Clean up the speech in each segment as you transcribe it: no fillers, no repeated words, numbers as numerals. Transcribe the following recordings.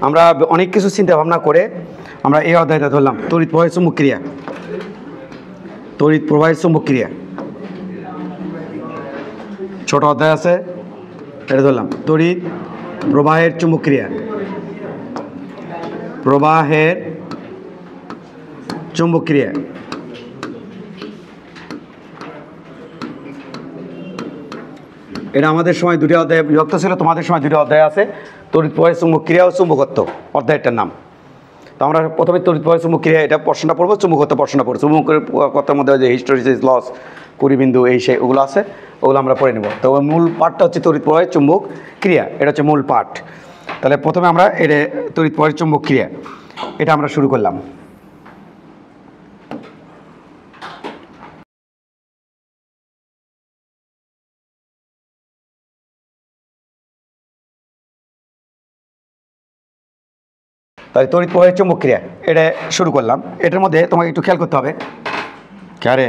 আমরা অনেক কিছু চিন্তা ভাবনা করে আমরা এই অধ্যায়টা ধরলাম তড়িৎ প্রবাহের চুম্বক ক্রিয়া। তড়িৎ প্রবাহের চুম্বক ক্রিয়া ছোট অধ্যায় আছে, এটা ধরলাম তড়িৎ প্রবাহের চুম্বক ক্রিয়া। প্রবাহের চুম্বক ক্রিয়া এটা আমাদের সময় দুটি অধ্যায়ে বিভক্ত ছিল, তোমাদের সময় দুটি অধ্যায় আছে, তড়িৎ প্রবাহের চুম্বক ক্রিয়া ও চুম্বকত্ব অধ্যায়টার নাম। তো আমরা প্রথমে তড়িৎ প্রবাহের চুম্বক ক্রিয়া এটা প্রশ্নটা পড়বো, চুম্বকত্ব প্রশ্নটা পড়বো। চুম্বকত্বের মধ্যে যে হিস্টোরিসিস, লস, কুড়িবিন্দু এই সেই ওগুলো আছে, ওগুলো আমরা পড়ে নেব। তো মূল পাঠটা হচ্ছে তড়িৎ প্রবাহের চুম্বক ক্রিয়া, এটা হচ্ছে মূল পাঠ। তাহলে প্রথমে আমরা এটা তড়িৎ প্রবাহের চুম্বক ক্রিয়া এটা আমরা শুরু করলাম। তাহলে তড়িৎ প্রবাহের চুম্বক ক্রিয়া এটা শুরু করলাম। এটার মধ্যে তোমাকে একটু খেয়াল করতে হবে, আরে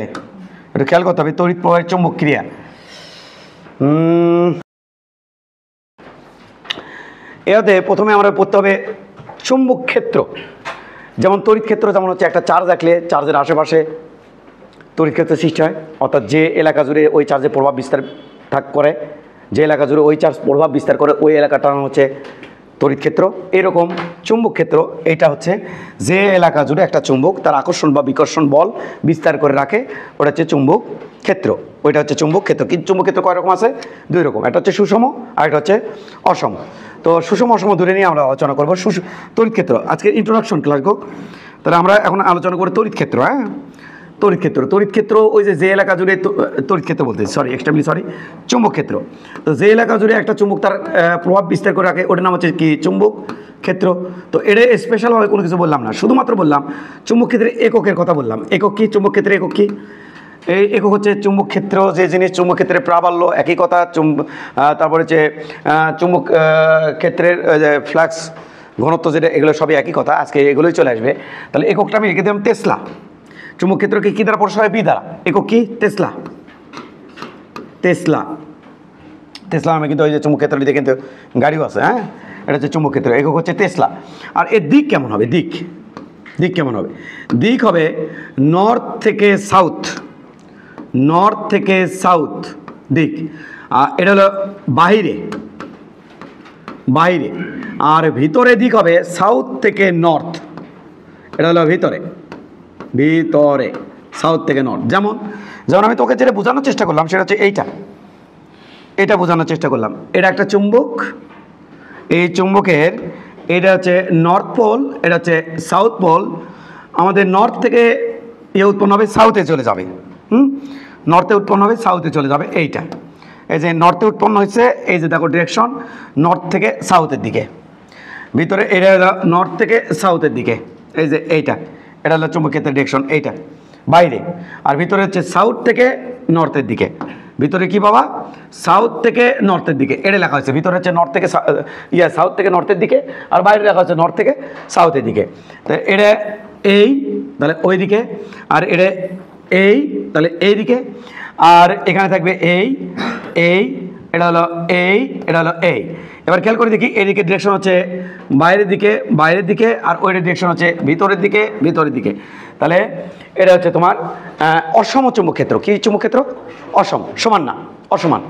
একটু খেয়াল করতে হবে তড়িৎ প্রবাহের চুম্বক ক্রিয়া। এতে প্রথমে আমরা পড়তে হবে চুম্বক ক্ষেত্র। যেমন তড়িৎ ক্ষেত্র যেমন হচ্ছে একটা চার্জ রাখলে চার্জের আশেপাশে তড়িৎ ক্ষেত্র সৃষ্টি হয়, অর্থাৎ যে এলাকা জুড়ে ওই চার্জের প্রভাব বিস্তার করে, যে এলাকা জুড়ে ওই চার্জ প্রভাব বিস্তার করে ওই এলাকাটা হচ্ছে তড়িৎ ক্ষেত্র। এরকম চুম্বক ক্ষেত্র এটা হচ্ছে যে এলাকা জুড়ে একটা চুম্বক তার আকর্ষণ বা বিকর্ষণ বল বিস্তার করে রাখে, ওটা হচ্ছে চুম্বক ক্ষেত্র। ওইটা হচ্ছে চুম্বক ক্ষেত্র। কিন্তু চুম্বক ক্ষেত্র কয় রকম আছে? দুই রকম, একটা হচ্ছে সুষম আর একটা হচ্ছে অসম। তো সুষম অসম ধরে নিয়ে আমরা আলোচনা করবো তড়িৎ ক্ষেত্র। আজকে ইন্ট্রোডাকশন ক্লাস গো। তাহলে আমরা এখন আলোচনা করি তড়িৎ ক্ষেত্র। হ্যাঁ, তড়িৎ ক্ষেত্র। তড়িৎ ক্ষেত্র ওই যে এলাকা জুড়ে তড়িৎ ক্ষেত্র বলতে চুম্বক ক্ষেত্র। তো যে এলাকা জুড়ে একটা চুম্বক তার প্রভাব বিস্তার করে রাখে ওটার নাম হচ্ছে কি? চুম্বক ক্ষেত্র। তো এটা স্পেশালভাবে কোনো কিছু বললাম না, শুধুমাত্র বললাম চুম্বক ক্ষেত্রের এককের কথা বললাম। একক কি? চুম্বক ক্ষেত্রের একক কি? এই একক হচ্ছে চুম্বক ক্ষেত্র যে জিনিস, চুম্বক ক্ষেত্রের প্রাবল্য একই কথা। তারপরে হচ্ছে চুম্বক ক্ষেত্রের ফ্লাক্স ঘনত্ব যেটা, এগুলো সবই একই কথা। আজকে এগুলোই চলে আসবে। তাহলে এককটা আমি রেখে দিলাম টেসলা। চুম্বক ক্ষেত্রকে কী দ্বারা প্রকাশ হয়? বি দ্বারা। একক কি? টেসলা। টেসলা টেসলা আমি কিন্তু ওই যে চুম্বক ক্ষেত্রটিতে কিন্তু গাড়িও আছে। হ্যাঁ, এটা হচ্ছে চুম্বক ক্ষেত্র, একক হচ্ছে টেসলা। আর এর দিক কেমন হবে? দিক কেমন হবে? দিক হবে নর্থ থেকে সাউথ, নর্থ থেকে সাউথ দিক। আর এটা হলো বাহিরে, আর ভিতরে দিক হবে সাউথ থেকে নর্থ। এটা হলো ভিতরে, সাউথ থেকে নর্থ। যেমন আমি তোকে যেটা বোঝানোর চেষ্টা করলাম সেটা হচ্ছে এইটা বোঝানোর চেষ্টা করলাম। এটা একটা চুম্বক, এই চুম্বকের এটা হচ্ছে নর্থ পোল, এটা হচ্ছে সাউথ পোল। আমাদের নর্থ থেকে উৎপন্ন হবে, সাউথে চলে যাবে। নর্থে উৎপন্ন হবে, সাউথে চলে যাবে। এইটা এই যে নর্থে উৎপন্ন হয়েছে, এই যে দেখো ডিরেকশন নর্থ থেকে সাউথের দিকে। ভিতরে এটা হলো নর্থ থেকে সাউথের দিকে, এই যে এটা হলো চুম্বক ক্ষেত্রের ডিরেকশন। এইটা বাইরে, আর ভিতরে হচ্ছে সাউথ থেকে নর্থের দিকে। ভিতরে কি বাবা? সাউথ থেকে নর্থের দিকে। এটা লেখা হয়েছে ভিতরে হচ্ছে নর্থ থেকে সাউথ থেকে নর্থের দিকে, আর বাইরে লেখা হচ্ছে নর্থ থেকে সাউথের দিকে। তো এটা তাহলে ওই দিকে, আর এটা তাহলে এই দিকে, আর এখানে থাকবে এটা হলো এটা হলো এবার খেয়াল করে দেখি, এদিকে ডিরেকশন হচ্ছে বাইরের দিকে, আর ওই ডিরেকশন হচ্ছে ভিতরের দিকে। তাহলে এটা হচ্ছে তোমার অসম চুম্বক ক্ষেত্র। কি চুম্বক ক্ষেত্র? অসম, সমান না, অসমান।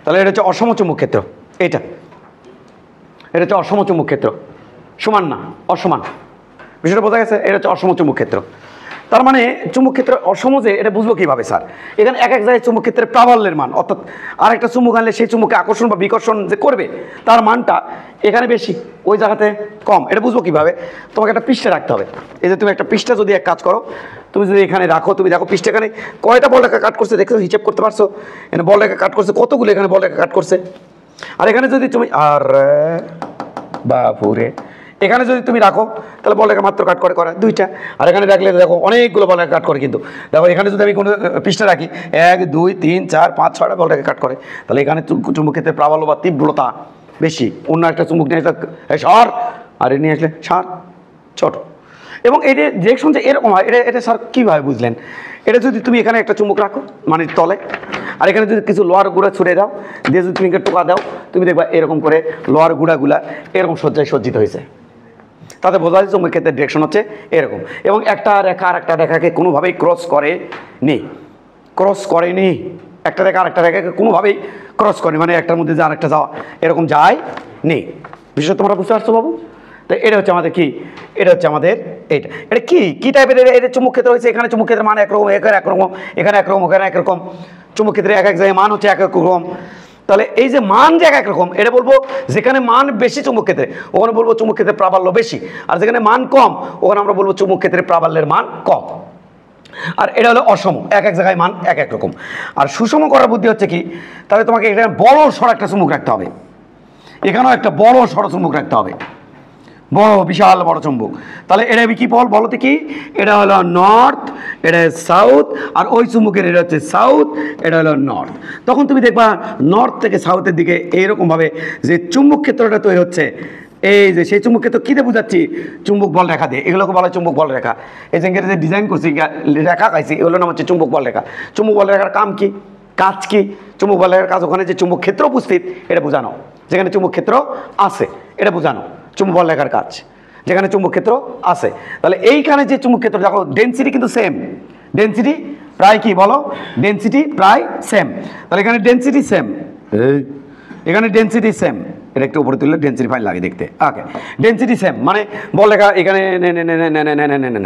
তাহলে এটা হচ্ছে অসম চুম্বক ক্ষেত্র। এটা হচ্ছে অসম চুম্বক ক্ষেত্র, সমান না, অসমান। বিষয়টা বোঝা গেছে? এটা হচ্ছে অসম চুম্বক ক্ষেত্র। তার মানে চুম্বক ক্ষেত্র অসম যে, এটা বুঝবো কীভাবে স্যার? এখানে এক জায়গায় চুম্বক ক্ষেত্রের প্রাবল্যের মান, অর্থাৎ আরেকটা চুম্বক আনলে সেই চুম্বকে আকর্ষণ বা বিকর্ষণ যে করবে তার মানটা এখানে বেশি, ওই জায়গাতে কম। এটা বুঝবো কীভাবে? তোমাকে একটা পৃষ্ঠা রাখতে হবে। এই যে তুমি একটা পৃষ্ঠা যদি এক কাজ করো, তুমি যদি এখানে রাখো, তুমি দেখো পৃষ্ঠা এখানে কয়টা বল রেখা কাট করছে, দেখছো? হিসাব করতে পারছো? এখানে বল রেখা কাট করছে কতগুলো, এখানে বল রেখা কাট করছে। আর এখানে যদি তুমি বাপুরে এখানে যদি তুমি রাখো তাহলে বল রেখা মাত্র কাট করে দুইটা। আর এখানে রাখলে দেখো অনেকগুলো বল রেখা কাট করে। কিন্তু দেখো এখানে যদি আমি কোনো পৃষ্ঠা রাখি 1 2 3 4 5 6টা বল রেখা কাট করে, তাহলে এখানে চুম্বক ক্ষেত্রে প্রাবল্য বা তীব্রতা বেশি। অন্য একটা চুম্বক নিয়ে আসলে সার, আর এ নিয়ে আসলে সার ছোট। এবং এই যে ডিরেকশন যে এরকম হয়, এটা স্যার কীভাবে বুঝলেন? এটা যদি তুমি এখানে একটা চুম্বক রাখো মানে তলে, আর এখানে যদি কিছু লোহার গুঁড়া ছুড়ে দাও, দিয়ে যদি তুমি টোকা দাও, তুমি দেখবা এরকম করে লোহার গুঁড়াগুলা এরকম সজ্জায় সজ্জিত হয়েছে। তাতে বোঝা যায় চুম্বক ক্ষেত্রের ডিরেকশন হচ্ছে এরকম, এবং একটা রেখা আর একটা রেখাকে কোনোভাবেই ক্রস করেনি, ক্রস করেনি, একটা রেখা আর একটা রেখাকে কোনোভাবেই ক্রস করেনি, মানে একটার মধ্যে যে আরেকটা যাওয়া এরকম যায় নেই। বিশেষ তোমরা বুঝতে পারছো বাবু? তো এটা হচ্ছে আমাদের কি, এটা হচ্ছে আমাদের এটা, এটা কি টাইপের, এটা চুম্বক ক্ষেত্র হয়েছে। এখানে চুম্বক ক্ষেত্রের মান একরকম, এখানে একরকম, এখানে একরকম, ওখানে একরকম, চুম্বক ক্ষেত্রে এক এক জায়গায় মান হচ্ছে এক এক রকম। তাহলে এই যে মান যে এক এক রকম, এটা বলবো যেখানে মান বেশি চুম্বক ক্ষেত্রে ওখানে বলবো চুম্বক ক্ষেত্রের প্রাবল্য বেশি, আর যেখানে মান কম ওখানে আমরা বলবো চুম্বক ক্ষেত্রের প্রাবল্যের মান কম। আর এটা হলো অসম, এক এক জায়গায় মান এক এক রকম। আর সুষম করার বুদ্ধি হচ্ছে কি, তাহলে তোমাকে এখানে বড় সড় একটা চুম্বক রাখতে হবে, এখানেও একটা বড় সড় চুম্বক রাখতে হবে, বড় বিশাল বড় চুম্বক। তাহলে এটা কি বলো তো কি, এটা হলো নর্থ, এটা সাউথ, আর ওই চুম্বকের এটা হচ্ছে সাউথ, এটা হলো নর্থ। তখন তুমি দেখবা নর্থ থেকে সাউথের দিকে এইরকমভাবে যে চুম্বক ক্ষেত্রটা তৈরি হচ্ছে, এই যে সেই চুম্বক ক্ষেত্র কী দিয়ে বুঝাচ্ছি, চুম্বক বল রেখা দিয়ে। এগুলোকে বলা হয় চুম্বক বল রেখা। এই যে যে ডিজাইন করছি রেখা খাইছি, এগুলো নাম হচ্ছে চুম্বক বল রেখা। চুম্বক বল রেখার কাম কি, কাজ কি? চুম্বক বল রেখার কাজ ওখানে যে চুম্বক ক্ষেত্র উপস্থিত এটা বোঝানো, যেখানে চুম্বক ক্ষেত্র আছে এটা বোঝানো চুম্বক বল রেখার কাজ, যেখানে চুম্বক ক্ষেত্র আছে। তাহলে এইখানে যে চুম্বক ক্ষেত্র দেখো ডেনসিটি কিন্তু সেম, ডেনসিটি প্রায় কি বলো, ডেনসিটি প্রায় সেম। তাহলে এখানে ডেনসিটি সেম, এখানে ডেনসিটি সেম, এটা একটু উপরে তুললে ডেনসিটি ফাইন লাগে দেখতে। ওকে, ডেনসিটি সেম মানে বল রেখা এখানে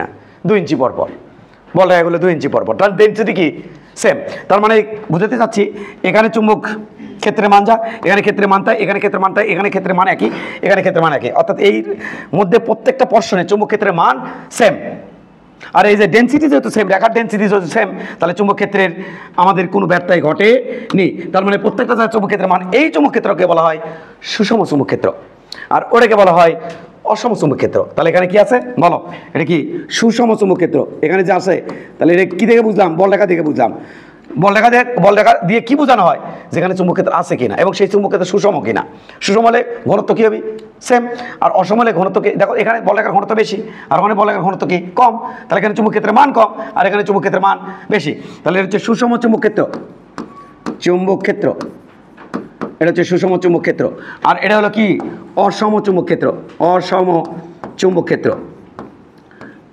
না 2 ইঞ্চি পর পর, বল রেখাগুলো 2 ইঞ্চি পর পর, তাহলে ডেনসিটি কি সেম। তার মানে বুঝাতে চাচ্ছি এখানে চুম্বক ক্ষেত্রে মান যা, এখানে ক্ষেত্রে মান তাই, এখানে ক্ষেত্রে মান তাই, এখানে ক্ষেত্রে মান একই, এখানে ক্ষেত্রে মান একই, অর্থাৎ এই মধ্যে প্রত্যেকটা পোরশনে চুম্বক ক্ষেত্রের মান সেম। আর এই যে ডেনসিটি যেহেতু সেম, রেখার ডেনসিটি যেহেতু সেম, তাহলে চুম্বক ক্ষেত্রের আমাদের কোনো ব্যত্যয় ঘটেনি। তার মানে প্রত্যেকটা যা চুম্বক ক্ষেত্রের মান, এই চুম্বক ক্ষেত্রকে বলা হয় সুষম চুম্বক ক্ষেত্র, আর ওটাকে বলা হয় অসম চুম্বক ক্ষেত্র। তাহলে এখানে কি আছে বলো, এটা কি সুষম চুম্বক ক্ষেত্র এখানে যে আছে। তাহলে এটা কি দেখে বুঝলাম, বল রেখা দেখে বুঝলাম। বল রেখা দিয়ে কি বোঝানো হয়, যেখানে চুম্বক ক্ষেত্র আছে কিনা এবং সেই চুম্বক ক্ষেত্র সুষম কিনা। সুষম হলে ঘনত্ব কি হবে, সেম, আর অসম হলে ঘনত্ব কি, দেখো এখানে বল রেখার ঘনত্ব বেশি আর ওখানে বল রেখার ঘনত্ব কি কম, তাহলে এখানে চুম্বক ক্ষেত্রের মান কম আর এখানে চুম্বক ক্ষেত্রের মান বেশি। তাহলে এটা হচ্ছে সুষম চুম্বক ক্ষেত্র, চুম্বক ক্ষেত্র, এটা হচ্ছে সুষম চুম্বক ক্ষেত্র। আর এটা হলো কি অসম চুম্বক ক্ষেত্র, অসম চুম্বক ক্ষেত্র,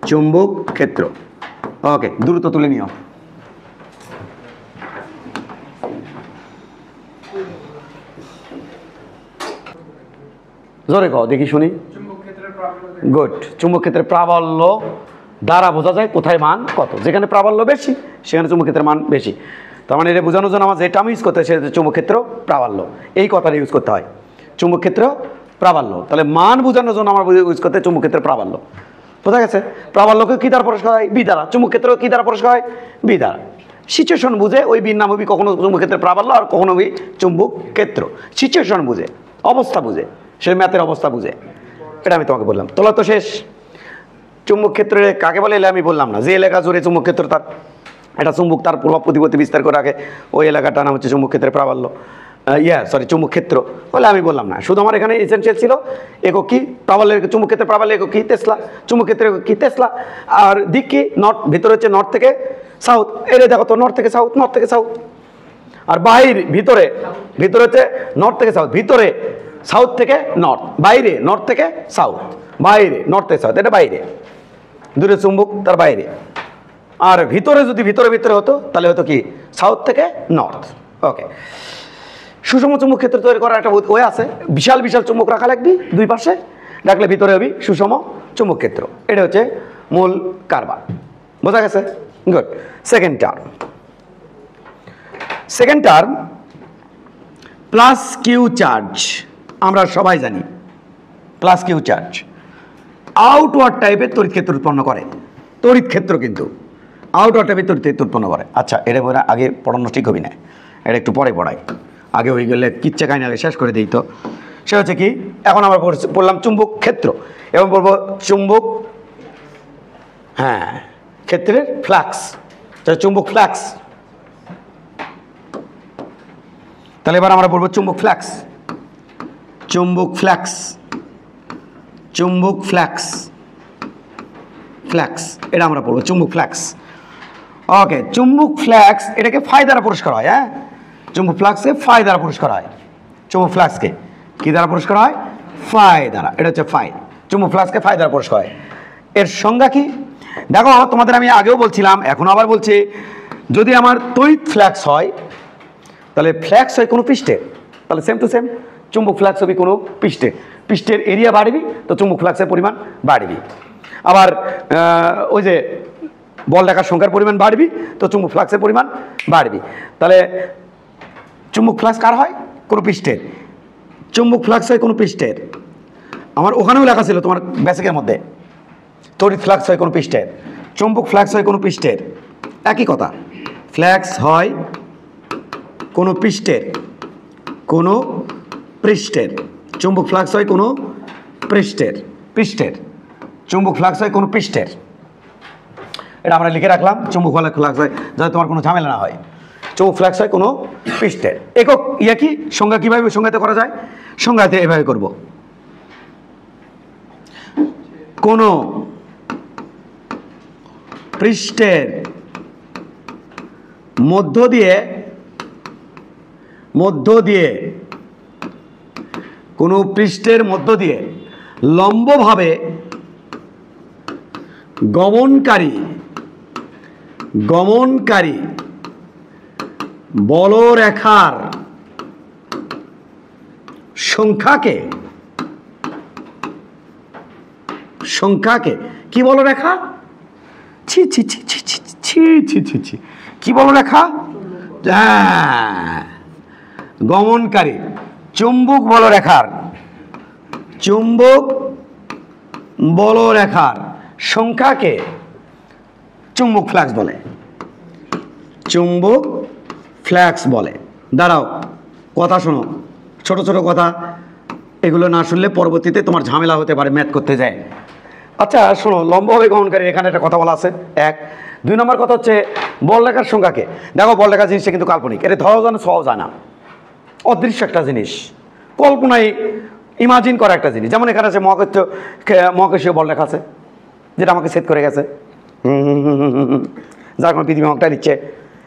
চুম্বক ক্ষেত্র। ওকে, দ্রুত তুলে নিও। জোরে কও দেখি শুনি। গুড, চুম্বক ক্ষেত্রের প্রাবল্য দ্বারা বোঝা যায় কোথায় মান কত, যেখানে প্রাবল্য বেশি সেখানে চুম্বক ক্ষেত্রের মান বেশি। তার মানে এটা বোঝানোর জন্য আমার যেটা আমি ইউজ করতে হয় সেটা চুম্বক ক্ষেত্র প্রাবল্য, এই কথাটা ইউজ করতে হয়, চুম্বক ক্ষেত্র প্রাবল্য। তাহলে মান বোঝানোর জন্য আমার ইউজ করতে হয় চুম্বক ক্ষেত্রের প্রাবল্য। বোঝা গেছে? প্রাবল্যকে কী দ্বারা প্রকাশ করা হয়, বি দ্বারা। চুম্বক ক্ষেত্র কী দ্বারা প্রকাশ করা হয়, বি দ্বারা। সিচুয়েশন বুঝে ওই বির নাম হবি কখনো চুম্বক ক্ষেত্রের প্রাবল্য আর কখনো হবি চুম্বক ক্ষেত্র। সিচুয়েশন বুঝে, অবস্থা বুঝে, সে ম্যাথের অবস্থা বুঝে, এটা আমি তোমাকে বললাম। তোলা তো শেষ। চুম্বক ক্ষেত্রে কাকে বলে এলে আমি বললাম না, যে এলাকা জুড়ে চুম্বক ক্ষেত্র তার একটা চুম্বক তার প্রভাব প্রতিপত্তি বিস্তার করে রাখে, ওই এলাকাটার নাম হচ্ছে চুম্বক ক্ষেত্রের প্রাবল্য। চুম্বক ক্ষেত্র বলে আমি বললাম না, শুধু আমার এখানে এসেনশিয়াল ছিল একক কি প্রাবল্যের, চুম্বক ক্ষেত্রের প্রাবল্যের একক কি টেসলা, চুম্বক ক্ষেত্রের একক কি টেসলা। আর দিক কি নর্থ, ভিতরে হচ্ছে নর্থ থেকে সাউথ, এরে দেখো তো নর্থ থেকে সাউথ, নর্থ থেকে সাউথ। আর বাহির ভিতরে, ভিতরে হচ্ছে নর্থ থেকে সাউথ, ভিতরে সাউথ থেকে নর্থ, বাইরে নর্থ থেকে সাউথ, বাইরে নর্থ থেকে সাউথ, এটা বাইরে, দূরে চুম্বক তার বাইরে। আর ভিতরে যদি ভিতরে ভিতরে হতো তাহলে হতো কি সাউথ থেকে নর্থ। ওকে, সুষম চুম্বক ক্ষেত্র তৈরি করার একটা ওয়ে আছে, বিশাল বিশাল চুম্বক রাখা লাগবে দুই পাশে, রাখলে ভিতরে হবি সুষম চুম্বক ক্ষেত্র। এটা হচ্ছে মূল কারবার। বোঝা গেছে? Good. Second term, second term plus Q charge, আমরা সবাই জানি প্লাস কিউ চার্জ আউটওয়ার্ড টাইপের তড়িৎ ক্ষেত্র উৎপন্ন করে, তড়িৎ ক্ষেত্র কিন্তু আউটওয়ার্ড টাইপের তড়িৎ ক্ষেত্র উৎপন্ন করে। আচ্ছা, এটা বলে আগে পড়ানো ঠিক হবি না, এটা একটু পরে পড়াই, আগে হয়ে গেলে কিচ্ছা কাহিনী আগে শেষ করে দিই। তো সে হচ্ছে কি, এখন আমরা পড়লাম চুম্বক ক্ষেত্র, এবং বলবো চুম্বক ক্ষেত্রের ফ্লাক্স, চুম্বক ফ্লাক্স। তাহলে এবার আমরা বলবো চুম্বক ফ্লাক্স, চুম্বক ফ্লাক্স, চুম্বক ফ্লাক্স, ফ্লাক্স, এটা আমরা পড়বো চুম্বক ফ্লাক্স। ওকে, চুম্বক ফ্লাক্স এটাকে ফাই দ্বারা পরিষ্কার হয়। হ্যাঁ, চুম্বক ফ্লাক্সকে ফাই দ্বারা পরিষ্কার হয়, চুম্বক ফ্লাক্সকে কি দ্বারা পরিষ্কার হয়, ফাই দ্বারা। এটা হচ্ছে ফাই, চুম্বক ফ্লাক্সকে ফাই দ্বারা প্রকাশ হয়। এর সংজ্ঞা কি দেখো, তোমাদের আমি আগেও বলছিলাম, এখন আবার বলছি, যদি আমার তড়িৎ ফ্লাক্স হয় তাহলে ফ্লাক্স হয় কোনো পৃষ্ঠে, তাহলে সেম টু সেম চুম্বক ফ্লাক্স হবে কোনো পৃষ্ঠে, পৃষ্ঠের এরিয়া বাড়বি তো চুম্বক ফ্লাক্সের পরিমাণ বাড়বি। আবার ওই যে বল রেখার সংখ্যার পরিমাণ বাড়বি তো চুম্বক ফ্লাক্সের পরিমাণ বাড়বি। তাহলে চুম্বক ফ্লাক্স কার হয়? কোনো পৃষ্ঠের। চুম্বক ফ্লাক্স হয় কোনো পৃষ্ঠের। আমার ওখানেও লেখা ছিল তোমার বেসিকের মধ্যে, তড়িৎ ফ্লাক্স হয় কোনো পৃষ্ঠের, চুম্বক ফ্লাক্স হয় কোনো পৃষ্ঠের, একই কথা। ফ্লাক্স হয় কোনো পৃষ্ঠের, কোনো পৃষ্ঠের, চুম্বক ফ্লাক্স হয় কোনো পৃষ্ঠের, পৃষ্ঠের, চুম্বক ফ্লাক্স হয় কোনো পৃষ্ঠের। এটা আমরা লিখে রাখলাম, চুম্বক ফ্লাক্স হয় যাতে তোমার কোনো ঝামেলা না হয়। চুম্বক ফ্লাক্স হয় কোনো পৃষ্ঠের। একক ইয়ে কি সংজ্ঞা কীভাবে সংজ্ঞায়িত করা যায়? সংজ্ঞায়িত এভাবে করব, কোনো পৃষ্ঠের মধ্য দিয়ে কোনো পৃষ্ঠের মধ্য দিয়ে লম্বভাবে গমনকারী বলরেখার সংখ্যাকে কি বলরেখা? ছি ছি ছি ছি ছি ছি ছি ছি ছি কি বলরেখা? হ্যাঁ, গমনকারী চুম্বক বলরেখার সংখ্যাকে চুম্বক ফ্লাক্স বলে, চুম্বক ফ্লাক্স বলে। দাঁড়াও, কথা শোনো, ছোট ছোট কথা, এগুলো না শুনলে পরবর্তীতে তোমার ঝামেলা হতে পারে ম্যাথ করতে যায়। আচ্ছা শোনো, লম্বভাবে গমনকারী, এখানে একটা কথা বলা আছে, এক। দুই নম্বর কথা হচ্ছে বলরেখার সংখ্যাকে। দেখো, বলরেখা জিনিসটা কিন্তু কাল্পনিক, এটা ধরাও যায় না, ছোঁয়াও যায় না, অদৃশ্য একটা জিনিস, কল্পনায় ইমাজিন করা একটা জিনিস। যেমন এখানে আছে মহাকাশীয় বলরেখা আছে, যেটা আমাকে সেট করে গেছে, যার কোনো পৃথিবী আমাকে নিচ্ছে,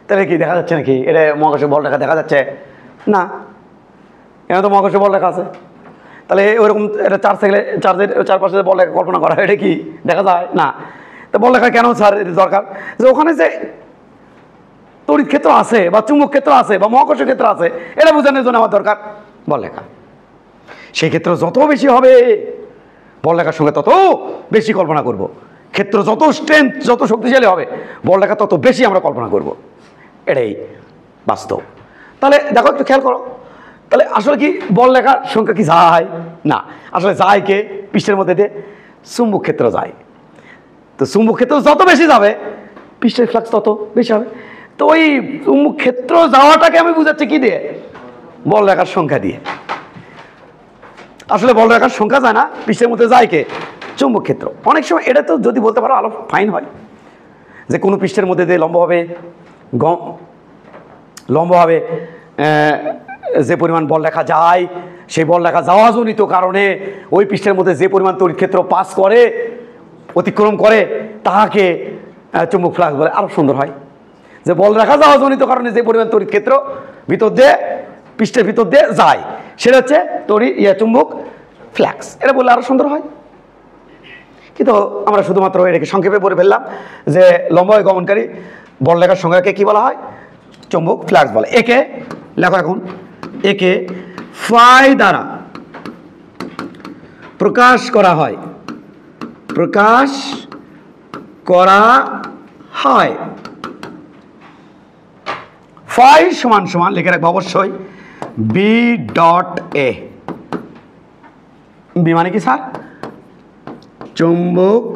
তাহলে কি দেখা যাচ্ছে নাকি এটা মহাকাশীয় বলরেখা দেখা যাচ্ছে? না, এখানে তো মহাকাশীয় বলরেখা আছে। তাহলে ওইরকম এটা চার্জের চারপাশে বলরেখা কল্পনা করা, এটা কি দেখা যায়? না। তো বলরেখা কেন স্যার দরকার? যে ওখানে যে তড়িৎ ক্ষেত্র আছে বা চুম্বক ক্ষেত্র আছে বা মহাকর্ষীয় ক্ষেত্র আছে, এটা বোঝানোর জন্য আমার দরকার বলরেখা। সেই ক্ষেত্র যত বেশি হবে বলরেখার সঙ্গে তত বেশি কল্পনা করব। ক্ষেত্র যত স্ট্রেংথ, যত শক্তিশালী হবে বলরেখা তত বেশি আমরা কল্পনা করব, এটাই বাস্তব। তাহলে দেখো, একটু খেয়াল করো, তাহলে আসলে কি বলরেখার সংখ্যা কি যায়? না, আসলে যায় কে? পৃষ্ঠের মধ্যে দিয়ে চুম্বক ক্ষেত্র যায়। তো চুম্বক ক্ষেত্র যত বেশি যাবে পৃষ্ঠের ফ্লাক্স তত বেশি হবে। তো ওই চুম্বক ক্ষেত্র যাওয়াটাকে আমি বুঝাচ্ছি কি দিয়ে? বলরেখার সংখ্যা দিয়ে। আসলে বলরেখার সংখ্যা যায় না, পৃষ্ঠের মধ্যে যায় কে? চুম্বক ক্ষেত্র। অনেক সময় এটা তো যদি বলতে পারো আরো ফাইন হয়, যে কোনো পৃষ্ঠের মধ্যে দিয়ে লম্বভাবে যে পরিমাণ বলরেখা যায়, সেই বলরেখা যাওয়া জনিত কারণে ওই পৃষ্ঠের মধ্যে যে পরিমাণ তড়িৎ ক্ষেত্র পাস করে, অতিক্রম করে, তাহাকে চুম্বক ফ্লাক্স বলে। আরো সুন্দর হয় যে বলরেখা যাওয়া জনিত কারণে যে পরিমাণ তড়িৎ ক্ষেত্র ভিতর দিয়ে, পৃষ্ঠের ভিতর দিয়ে যায়, সেটা হচ্ছে চুম্বক ফ্লাক্স। এটা বললে আরো সুন্দর হয়। কিন্তু আমরা শুধুমাত্র এটাকে সংক্ষেপে বলে ফেললাম যে লম্বভাবে গমনকারী বলরেখার সংখ্যাকে কি বলা হয়? চুম্বক ফ্লাক্স বলে। একে লেখো, এখন একে ফাই দ্বারা প্রকাশ করা হয়, ফাই সমান সমান লিখে রাখবো অবশ্যই বি ডট এ। বি মানে কি স্যার? চুম্বক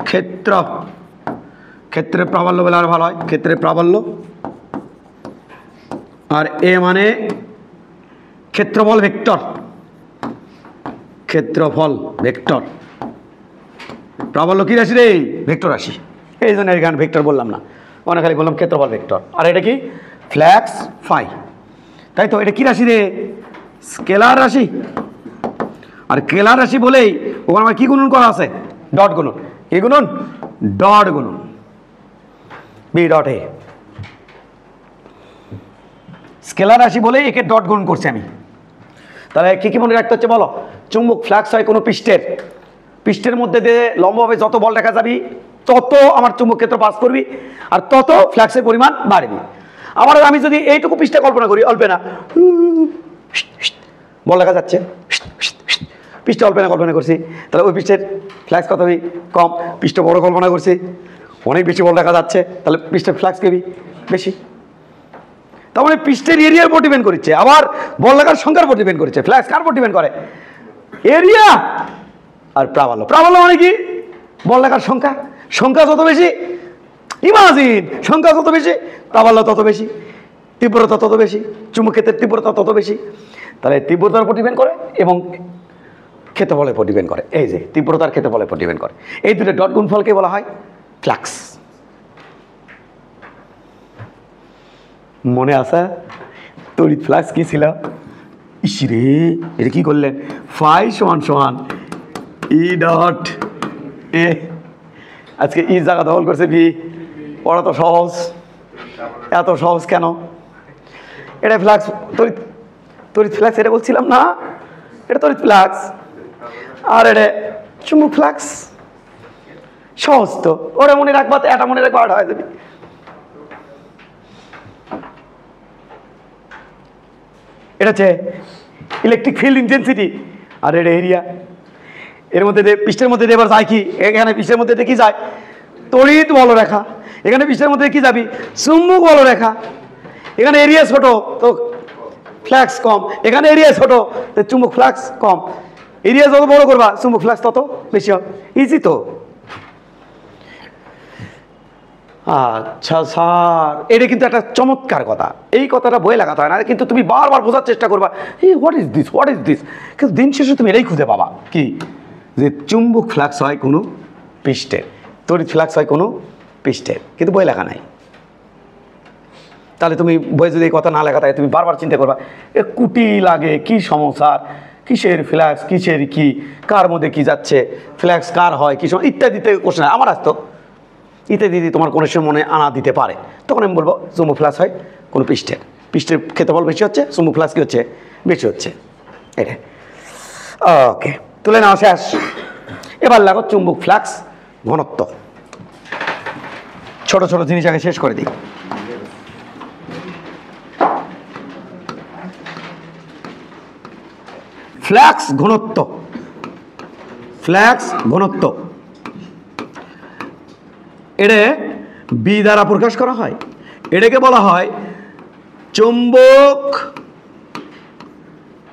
ক্ষেত্র, ক্ষেত্রের প্রাবল্য বলে আর ভালো হয়, ক্ষেত্রের প্রাবল্য। আর এ মানে ক্ষেত্রফল ভেক্টর, ক্ষেত্রফল ভেক্টর। প্রাবল্য কি রাশি রে? ভেক্টর রাশি, এই জন্য এখানে ভেক্টর বললাম না, অনেক খালি বললাম ক্ষেত্রফল ভেক্টর। আর এটা কি? ফ্লাক্স ফাই, তাই তো। এটা কি রাশি রে? স্কেলার রাশি। আর স্কেলার রাশি বলেই ওখানে আমার কি গুণন করা আছে? ডট গুণন। কি গুণন? ডট গুণন, বি ডট এ। স্কেলার রাশি বলেই একে ডট গুণন করছি আমি। তাহলে কি কি মনে রাখতে হচ্ছে বলো? চুম্বক ফ্লাক্স হয় কোনো পৃষ্ঠের মধ্যে দিয়ে লম্বভাবে যত বল রেখা যাবি তত আমার চুম্বক ক্ষেত্র পাস করবি আর তত ফ্লাক্সের পরিমাণ বাড়বি। আবার আমি যদি এইটুকু পৃষ্ঠে কল্পনা করি, অল্পে না বল দেখা যাচ্ছে, পৃষ্ঠে অল্পে না কল্পনা করছি, তাহলে ওই পৃষ্ঠের ফ্লাক্স কত হবে? কম। পৃষ্ঠ বড় কল্পনা করছি, অনেক বেশি বল দেখা যাচ্ছে, তাহলে পৃষ্ঠের ফ্লাক্স কেবি বেশি। তার মানে পৃষ্ঠের এরিয়ার উপর ডিপেন্ড করছে, আবার বল লাগার সংখ্যার উপর ডিপেন্ড করছে। ফ্লাক্স কার উপর ডিপেন্ড করে? এরিয়া আর প্রাবল্য। প্রাবল্য মানে কি? বল লাগার সংখ্যা। সংখ্যা যত বেশি, ইমাজিন, সংখ্যা যত বেশি প্রাবল্য তত বেশি, তীব্রতা তত বেশি, চুম্বক ক্ষেত্রের তীব্রতা তত বেশি। তাহলে তীব্রতার উপর ডিপেন্ড করে এবং ক্ষেত্রফলের উপর ডিপেন্ড করে। এই যে তীব্রতার ক্ষেত্রফলের উপর ডিপেন্ড করে। এই দুটো ডট গুণফলকে বলা হয় ফ্লাক্স। মনে আসা তড়িৎ ফ্লাক্স কি ছিল? ইসরে এটা কি করলেন? ফাই সমান সমান ই ডট এ। আজকে ই জায়গা দখল করছে বি। ওরা তো সহজ, এত সহজ কেন? এটা ফ্লাক্স, তড়িৎ ফ্লাক্স, এটা বলছিলাম না? এটা তড়িৎ ফ্লাক্স আর এটা চুম্বক ফ্লাক্স। সহজ তো, ওরা মনে রাখবা তো, এটা মনে রাখবা, এটা হয়ে যাবে। এটা হচ্ছে ইলেকট্রিক ফিল্ড ইন্টেন্সিটি আর এটা এরিয়া। এর মধ্যে পৃষ্ঠের মধ্যে এবার যায় কি? এখানে পৃষ্ঠের মধ্যে কি যায়? তড়িৎ বলরেখা। এখানে পৃষ্ঠের মধ্যে কি যাবি? চুম্বক বলরেখা। এখানে এরিয়া ছোট তো ফ্লাক্স কম, এখানে এরিয়া ছোট তো চুম্বক ফ্লাক্স কম। এরিয়া যত বড় করবা চুম্বক ফ্লাক্স তত বেশি হবে। ইজি তো। আচ্ছা স্যার, এটা কিন্তু একটা চমৎকার কথা। এই কথাটা বই লাগাতে হয় না, কিন্তু তুমি বারবার বোঝার চেষ্টা করবা, এই what is this, what is this. কিন্তু দিন শেষে তুমি এটাই খুঁজে পাবা কি, যে চুম্বক ফ্লাক্স হয় কোনো পৃষ্ঠের, তড়িৎ ফ্লাক্স হয় কোনো পৃষ্ঠের, কিন্তু বই লেখা নাই। তাহলে তুমি বই যদি এই কথা না লেখা থাকে তুমি বারবার চিন্তা করবা এ কুটি লাগে, কি সমস্যা, কিসের ফ্লাক্স, কিসের কি, কার মধ্যে কি যাচ্ছে, ফ্লাক্স কার হয়, কি সময়, ইত্যাদিতে কোশ্চেন আমার আসতো। ইত্যাদি তোমার কোনো সময় মনে আনা দিতে পারে, তখন আমি বলবো চুম্বক ফ্লাক্স হয় কোনো পৃষ্ঠের ক্ষেত্রফল বেশি হচ্ছে, চুম্বক ফ্লাক্স কি হচ্ছে? বেশি হচ্ছে। এটা ওকে, তুলে নেওয়া শেষ। এবার লাগো চুম্বক ফ্লাক্স ঘনত্ব। ছোট ছোট জিনিস আগে শেষ করে দিই। ফ্লাক্স ঘনত্ব, ফ্লাক্স ঘনত্ব এটা বি দ্বারা প্রকাশ করা হয়। এটাকে বলা হয় চুম্বক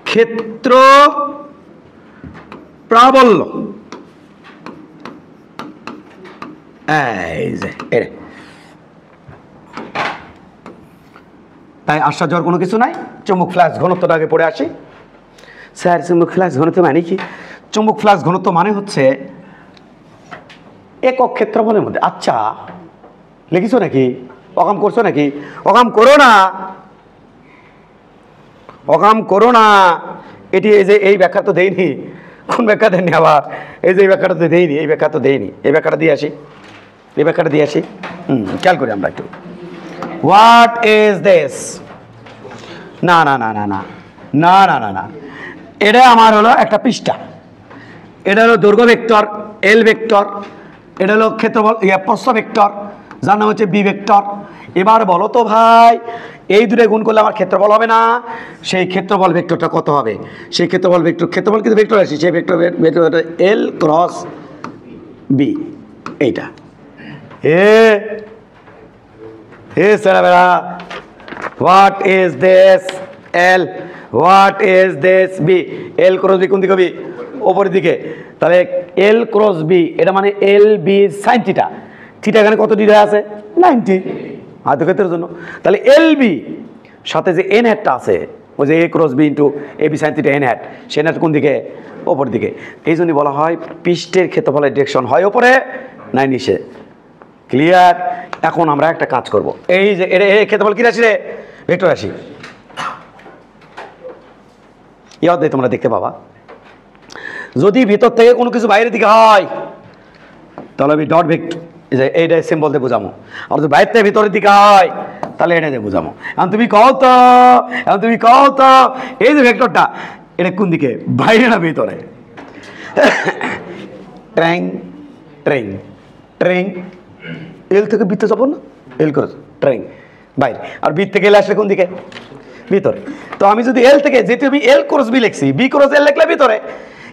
ক্ষেত্র প্রাবল্য। এই যে এটা, তাই আশ্চর্য হওয়ার কোনো কিছু নাই। চুম্বক ফ্লাক্স ঘনত্বটা আগে পড়ে আসি। স্যার চুম্বক ফ্লাক্স ঘনত্ব মানে কি? চুম্বক ফ্লাক্স ঘনত্ব মানে হচ্ছে একক ক্ষেত্রফলের মধ্যে। আচ্ছা লিখিছো নাকি? অকাম করছো নাকি? অকাম করো না, অকাম করো না। এটি এই যে এই ব্যাখ্যা তো দেয়নি। কোন ব্যাখ্যা দেয়নি আবার? এই যে এই ব্যাখ্যাটা তো দেয়নি, এই ব্যাখ্যা তো দেয়নি। এই ব্যাখ্যাটা দিয়ে আসি, এই ব্যাখ্যাটা দিয়ে আসি। খেয়াল করি আমরা একটু। What is this? না না না না না না না না না, এটা আমার হলো একটা পৃষ্ঠা। এটা হলো দৈর্ঘ্য ভেক্টর এল ভেক্টর, এটা হলো ক্ষেত্রফল প্রস্থ ভেক্টর, যার নাম হচ্ছে বি ভেক্টর। এবার বলো তো ভাই, এই দুটো গুণ করলে আমার ক্ষেত্রফল হবে না? সেই ক্ষেত্রফল ভেক্টরটা কত হবে? সেই ক্ষেত্রফল ভেক্টর, ক্ষেত্রফল কিন্তু ভেক্টর আসি, সেই ভেক্টর এল ক্রস বি। এইটা হে সারা বেড়া, what is this L, what is this B? L cross B কোন দিকে হবে? ওপরের দিকে। তাহলে এল ক্রস বি এটা মানে L B sine theta. Theta এখানে কত ডিগ্রি আছে? 90 আয়তক্ষেত্রের জন্য। তাহলে এল বি সাথে যে এন হ্যাটটা আছে, ওই যে a cross b into a b sine theta n hat, সে হ্যাট কোন দিকে? ওপর দিকে। এই জন্যই বলা হয় পৃষ্ঠের ক্ষেত্রফলের ডিরেকশন হয় ওপরে নাই নিচে। ক্লিয়ার? এখন আমরা একটা কাজ করব। এই যে এটা ক্ষেত্রফল কি রাশি রে? ভেক্টর রাশি। এই অধ্যায় তোমরা দেখতে পাবা, যদি ভিতর থেকে কোনো কিছু বাইরের দিকে হয় তাহলে আমি ডট ভেক্টর, এইটা সিম্বল দিয়ে বোঝাবো। আর যদি বাইরে থেকে ভিতরের দিকে হয় তাহলে এটা দিয়ে বোঝাবো। এখন তুমি কও তো, এই যে ভেক্টরটা এটা কোন দিকে, বাইরে না ভিতরে? ট্র্যাং ট্রেং ট্রেং, এল থেকে বিতে যাবো না, এল ক্রস ট্রেং বাইরে, আর বি থেকে এল আসলে কোন দিকে? ভিতরে। তো আমি যদি এল থেকে, যেহেতু আমি এল ক্রস বি লিখছি, বি ক্রস এল লিখলে ভিতরে,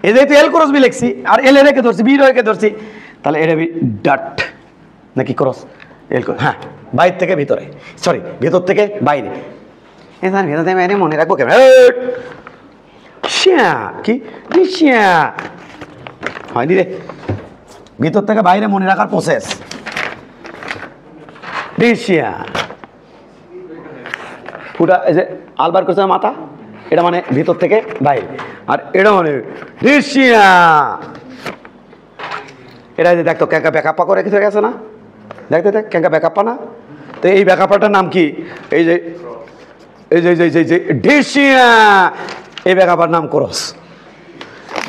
এই যেহেতু এল ক্রস বি লিখছি আর এল রেখে ধরছি, বি রেখে ধরছি, তাহলে এটা বি ডট নাকি ক্রস এল ক্রস, হ্যাঁ বাইরে থেকে ভিতরে, সরি ভেতর থেকে বাইরে। এবার ভেতর থেকে বাইরে মনে রাখবো কেন? কি হয়নি রে, ভিতর থেকে বাইরে মনে রাখার প্রসেস। ডিসিয়া ফুটা, এই যে আলবার করছে মাথা, এটা মানে ভিতর থেকে বাইরে, আর এটা মানে ডিসিয়া। এটা যে দেখতো ক্যাঁকা ব্যাকাপ্পা করে কিছু গেছে না, দেখতে দেখ ক্যাঁকা ব্যাকাপ্পা না, তো এই ব্যাকাপ্পাটার নাম কি? এই যে এই যে এই যে ডিসিয়া, এই ব্যাকাপ্পার নাম ক্রস।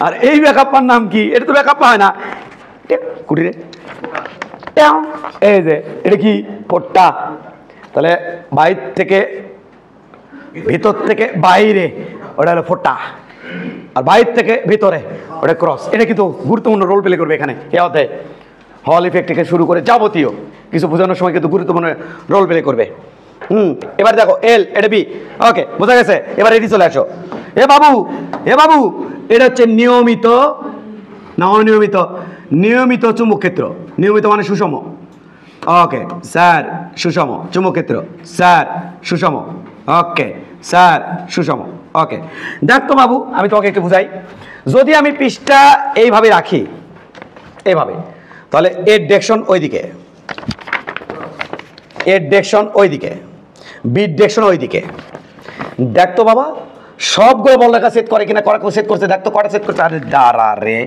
আর এই ব্যাকাপ্পার নাম কি? এটা তো ব্যাকাপ্পা হয় না, কুটিরে এই যে এটা কি? ফোট্টা। তাহলে বাইর থেকে ভিতর থেকে বাইরে ওটা হলো ফোট্টা, আর বাইর থেকে ভিতরে ওটা ক্রস। এটা কিন্তু গুরুত্বপূর্ণ রোল প্লে করবে এখানে, এ অধ্যায়ে হল ইফেক্ট থেকে শুরু করে যাবতীয় কিছু বোঝানোর সময় কিন্তু গুরুত্বপূর্ণ রোল প্লে করবে। এবার দেখো এল, এটা বি, ওকে বোঝা গেছে। এবার এটি চলে আসো। এ বাবু, এ বাবু, এটা হচ্ছে নিয়মিত না অনিয়মিত? নিয়মিত চুম্বক ক্ষেত্র। নিয়মিত মানে সুষম, ওকে স্যার সুষম। চুম্বক ক্ষেত্র স্যার সুষম, ওকে স্যার সুষম, ওকে। দেখ তো বাবু, আমি তোমাকে একটু বুঝাই। যদি আমি পৃষ্ঠা এইভাবে রাখি, এইভাবে, তাহলে এর ডিরেকশন ওইদিকে, এর ডিরেকশন ওইদিকে, বির ডিরেকশন ওইদিকে। দেখ তো বাবা, সবগুলো বলরেখা সেট করে কিনা, করা সেট করছে, দেখ তো কটা সেট করছে। আরে দাঁড়া রে,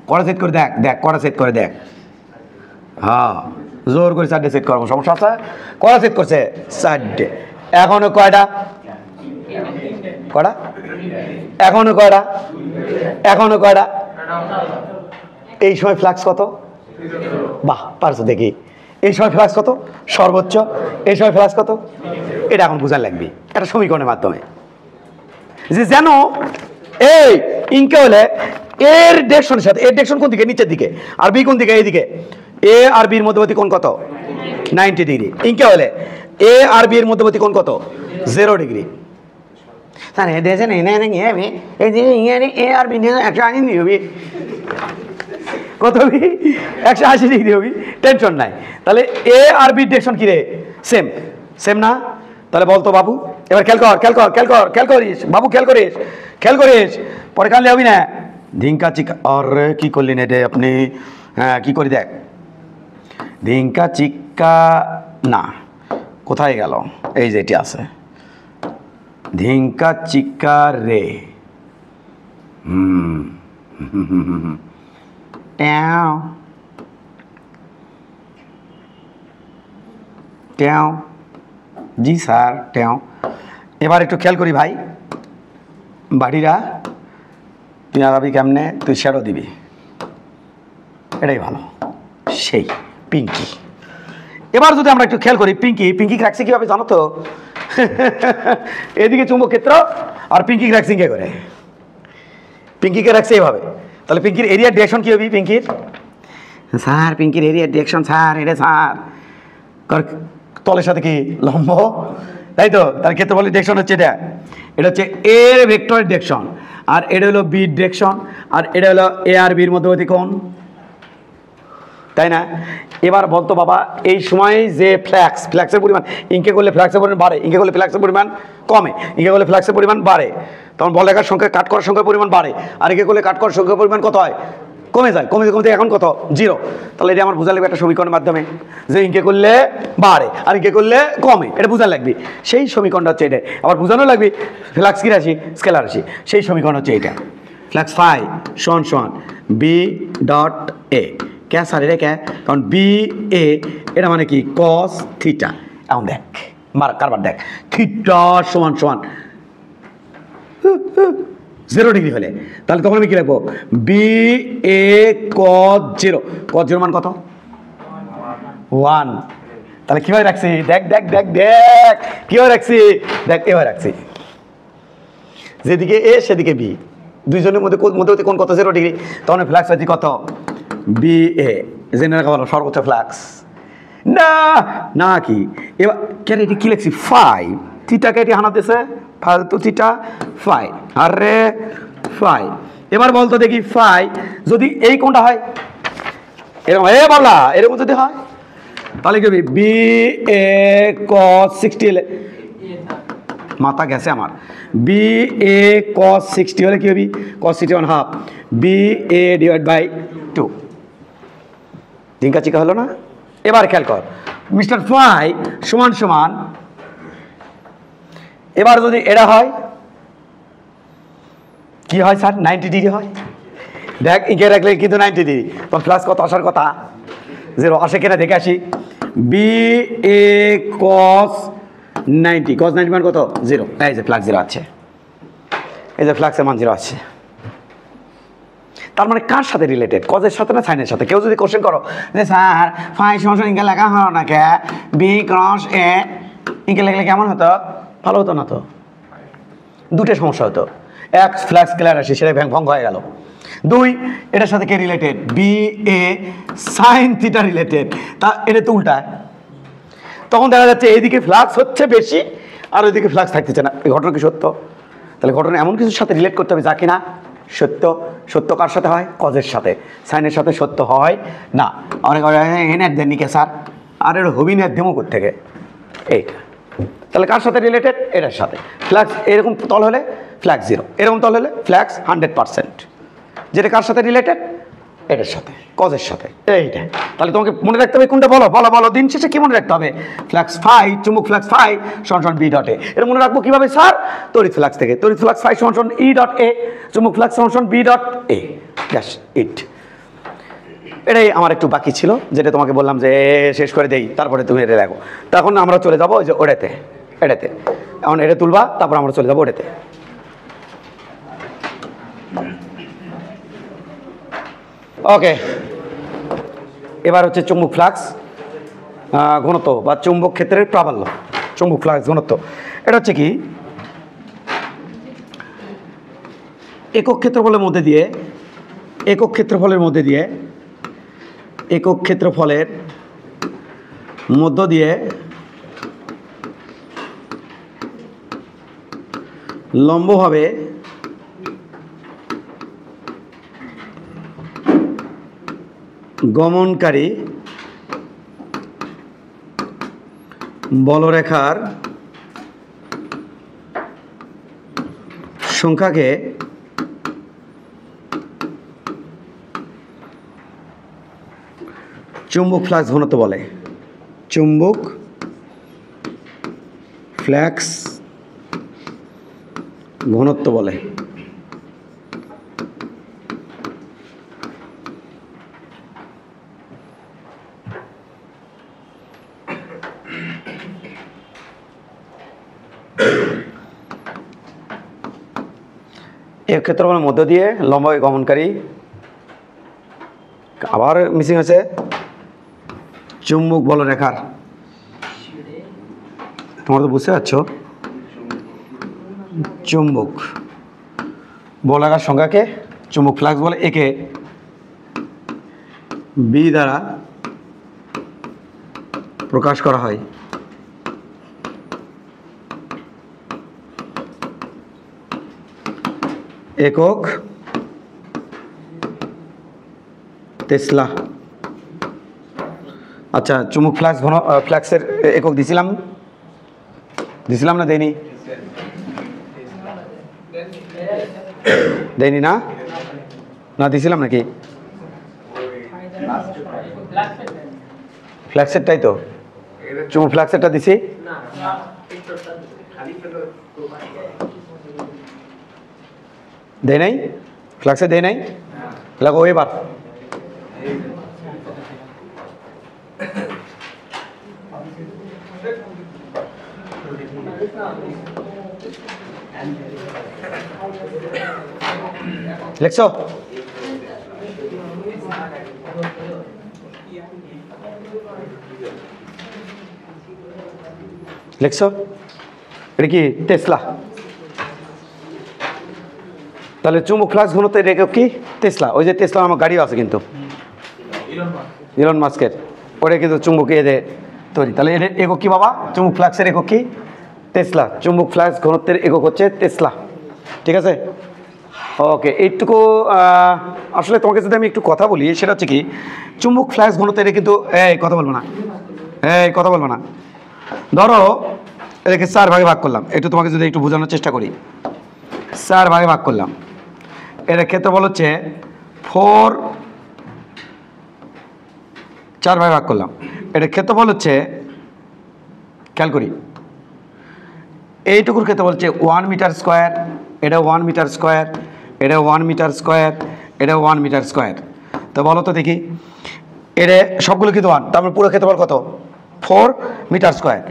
কটা সেট করে দেখ, দেখ কটা সেট করে দেখ। হ্যাঁ জোর করে 4টে সেট করবো, সমস্যা আছে? কটা সেট করছে? 4টে। এখনো কয়টা? কটা? এখনো কয়টা? এখনো কয়টা? এই সময় ফ্লাক্স কত? বাহ পারছো দেখি। এই সময় ফ্লাক্স কত সর্বোচ্চ? এই সময় ফ্লাক্স কত? এটা এখন বোঝার লাগবে একটা সমীকরণের মাধ্যমে, যে যেন এই ইনকে হলে এর ডিরেকশনের সাথে, এর ডিরেকশন কোন দিকে? নিচের দিকে। আর বি কোন দিকে? এইদিকে। এ আর বির মধ্যবর্তী কোণ কত? 90 ডিগ্রি। ইনকে হলে এ আর বি এর মধ্যবর্তী কোণ কত? 0 ডিগ্রি। তাহলে দেখেন এ আর বি 180 ডিগ্রি হবে। কত হবে? 180 ডিগ্রি হবে, টেনশন নাই। তাহলে এ আর বি ডিরেকশন কি রে? সেম, সেম না? তাহলে বলতো বাবু, এবার খেয়াল কর, খেয়াল কর, খেয়াল কর, খেয়াল করিস বাবু, খেয়াল করিস, খেয়াল করিস, পরে কানলে হবি না। ধিঙ্কা চিকা, আরে কি করলেন এটা আপনি? হ্যাঁ কি করি দেখ, ধিঙ্কা চিক্কা না, কোথায় গেল? এই যে এটি আছে, ধিঙ্কা চিক্কা রে। ট্যাও ট্যাও, জি স্যার ট্যাও। এবার একটু খেয়াল করি ভাই, বাড়িরা তুই আগাবি কেমনে? তুই শ্যাডো দিবি, এটাই ভালো। সেই পিঙ্কি। এবার যদি আমরা একটু খেয়াল করি, পিঙ্কি, পিঙ্কি রাখছে কীভাবে জানো তো? এদিকে চুম্বক ক্ষেত্র, আর পিঙ্কি রাখছে কে করে? পিঙ্কিকে রাখছে এইভাবে। তাহলে পিঙ্কির এরিয়ার ডিরেকশন কী হবে? পিঙ্কির স্যার, পিঙ্কির এরিয়ার ডিরেকশন স্যার, এটা স্যার তলের সাথে কি লম্ব, তাই তো? তার ক্ষেত্রে বলে ডিরেকশন হচ্ছে এটা, এটা হচ্ছে এর ভেক্টরের ডিরেকশন, আর এটা হলো বির ডিরেকশন, আর এটা হলো এ আর বির মধ্যবর্তী কোণ, তাই না? এবার বলতো বাবা, এই সময় যে ফ্ল্যাক্সের পরিমাণ, ইনকে করলে ফ্ল্যাক্সের পরিমাণ বাড়ে, ইনকে করলে ফ্ল্যাক্সের পরিমাণ কমে, ইনকে করলে ফ্ল্যাক্সের পরিমাণ বাড়ে, তখন বলরেখার সংখ্যা, কাট করার সংখ্যার পরিমাণ বাড়ে, আর একে করলে কাট করার সংখ্যার পরিমাণ কত হয়? কমে যায়, কমে কমতে এখন কত? 0। তাহলে এটা আমার বোঝা লাগবে একটা সমীকরণের মাধ্যমে, যে ইনকে করলে বাড়ে আর ইনকে করলে কমে, এটা বোঝা লাগবে। সেই সমীকরণটা হচ্ছে এটা। আবার বোঝানো লাগবে ফ্লাক্স কি রাশি? স্কেলার রাশি। সেই সমীকরণ হচ্ছে এটা, ফ্লাক্স ফাই সমান সমান বি ডট এ। ক্যা স্যার এটা ক্যা? কারণ বি এ এটা মানে কি? Cos theta. এখন দেখ কারবার দেখ, থিটা সমান সমান 0 ডিগ্রি হলে, তাহলে তখন আমি কি রাখবো? বি এ কস 0। কস 0 মান কত? 1। তাহলে কীভাবে রাখছি? দেখ দেখ দেখ দেখ কীভাবে রাখছি, দেখ এভাবে রাখছি, যেদিকে এ সেদিকে বি, দুইজনের মধ্যে কোন কত 0 ডিগ্রি, তখন ফ্লাক্স আছে কত বি এ, জেনে রাখা ভালো, সর্বোচ্চ ফ্লাক্স না না কি এবার কেন এটি কি লিখছি ফাই, থিটাকে এটি হানাতেছে ফালতু থিটা ফাই, আরে ফাই। এবার বলতো দেখি ফাই যদি এই কোনটা হয় এরকম, এ বাবলা এরকম যদি হয় তাহলে কি হবে বি এ cos 60 হলে, মাথা গেছে আমার, বি এ cos 60 হলে কি হবে cos 60 1/2 B A divide by 2, জিঙ্কা চিকা হলো না। এবার খেয়াল কর মিস্টার ফাই সমান সমান, এবার যদি এটা হয় কি হয় স্যার 90 ডিগ্রি হয়, দেখ ইঙ্কে রাখলে কিন্তু 90 ডিগ্রি, তখন প্লাস কত আসার কথা 0 আসে কিনা দেখে আসি। বি এ cos 90, cos 90 মান কত 0, এই যে ফ্লাক্স 0 আছে, এই যে ফ্লাক্সের মান 0 আছে। তার মানে কার সাথে রিলেটেড, কজের সাথে না সাইনের সাথে। কেউ যদি কোশ্চেন করো যে স্যার ফাই সমান ইঙ্কে লেখা হলো না কে, বি ক্রস এ ইঙ্কে লেখলে কেমন হতো, ভালো হতো না তো, দুটো সমস্যা হতো, এক ফ্ল্যাক্স ক্লিয়ার আসে সেটা ভঙ্গ হয়ে গেল, দুই এটার সাথে কে related B A sine theta related, তা এটা তো উল্টায়, তখন দেখা যাচ্ছে এইদিকে ফ্লাক্স হচ্ছে বেশি আর ওইদিকে ফ্লাক্স থাকতেছে না। এই ঘটনা কি সত্য? তাহলে ঘটনা এমন কিছুর সাথে রিলেট করতে হবে যা কিনা সত্য। সত্য কার সাথে হয়, কজের সাথে, সাইনের সাথে সত্য হয় না। অনেক এনের দেননি কে স্যার, আর এর হবিনের দেমো থেকে এইটা, তাহলে কার সাথে রিলেটেড, এটার সাথে। ফ্ল্যাক্স এরকম তল হলে ফ্ল্যাক্স 0, এরকম তল হলে ফ্ল্যাক্স 100%, যেটা কার সাথে রিলেটেড, এটার সাথে, কজের সাথে, এইটা। তাহলে তোমাকে মনে রাখতে হবে কোনটা, বলো বলো বলো, দিন শেষে কি মনে রাখতে হবে, ফ্ল্যাক্স ফাই চুম্বক ফ্ল্যাক্স ফাই সমান বি ডট এ। এটা মনে রাখবো কিভাবে স্যার, তড়িৎ ফ্ল্যাক্স থেকে, তড়িৎ ফ্ল্যাক্স ফাই সমান ই ডট এ, চুম্বক ফ্ল্যাক্স সমান B dot A, that's it. এটাই আমার একটু বাকি ছিল, যেটা তোমাকে বললাম যে শেষ করে দেই, তারপরে তুমি এটা দেখো। তখন আমরা চলে যাবো ওই যে ওটাতে, এটাতে, এখন এটা তুলবা, তারপর আমরা চলে যাবো ওটাতে। ওকে, এবার হচ্ছে চুম্বক ফ্লাক্স ঘনত্ব বা চুম্বক ক্ষেত্রের প্রাবল্য, চুম্বক ফ্লাক্স ঘনত্ব। এটা হচ্ছে কি একক ক্ষেত্রফলের মধ্যে দিয়ে, একক ক্ষেত্রফলের মধ্যে দিয়ে, একক ক্ষেত্রফলের মধ্য দিয়ে লম্বভাবে গমনকারী বলরেখার সংখ্যাকে চুম্বক ফ্লাক্স ঘনত্ব বলে, চুম্বক ফ্লাক্স ঘনত্ব বলে। এই ক্ষেত্রফলের মধ্য দিয়ে লম্বা গমনকারী, আবার মিসিং আছে চুম্বক বলরেখার, তোমরা তো বুঝতে পারছো, চুম্বক বলরেখার সংখ্যাকে চুম্বক ফ্লাক্স বলে। একে বি দ্বারা প্রকাশ করা হয়। একক টেসলা। আচ্ছা, চুম্বক ফ্লাক্স ফ্লাক্সের একক দিছিলাম না দেয়নি? দেয়নি না, না দিছিলাম নাকি? ফ্ল্যাক্সেরটাই তো, চুম্বক ফ্ল্যাক্সেরটা দিছি, দেয় নাই, ফ্ল্যাক্সে দেয় নাই, লাগো এবার লিখছো? লিখছো? এটা কি টেসলা? তাহলে চুম্বক ফ্লাক্স ঘনত্বের একক কি? টেসলা। ওই যে টেসলা আমার গাড়িও আছে কিন্তু, ইলন মাস্কের, ওটা কিন্তু চুম্বক এদের তৈরি। তাহলে এর একক কি বাবা? চুম্বক ফ্লাক্সের একক কি? টেসলা। চুম্বক ফ্লাক্স ঘনত্বের একক হচ্ছে টেসলা। ঠিক আছে, ওকে। এইটুকু আসলে তোমাকে যদি আমি একটু কথা বলি, সেটা হচ্ছে কি, চুম্বক ফ্লাক্স ঘনত্বের কিন্তু কথা বলবো না, কথা বলবো না। ধরো এটাকে 4 ভাগে ভাগ করলাম, একটু তোমাকে যদি একটু বোঝানোর চেষ্টা করি। 4 ভাগে ভাগ করলাম, এর ক্ষেত্রফল হচ্ছে 4, 4 ভাগে ভাগ করলাম, এটার ক্ষেত্রফল হচ্ছে, খেয়াল করি, এইটুকুর ক্ষেত্রফল হচ্ছে 1 মিটার স্কোয়ার, এটা 1 মিটার স্কোয়ার, এটা 1 মিটার স্কোয়ার, এটা 1 মিটার স্কোয়ার। তো বলো তো দেখি, এটা সবগুলো কিন্তু 1, তারপরে পুরো ক্ষেত্রফল কত? 4 মিটার স্কোয়ার।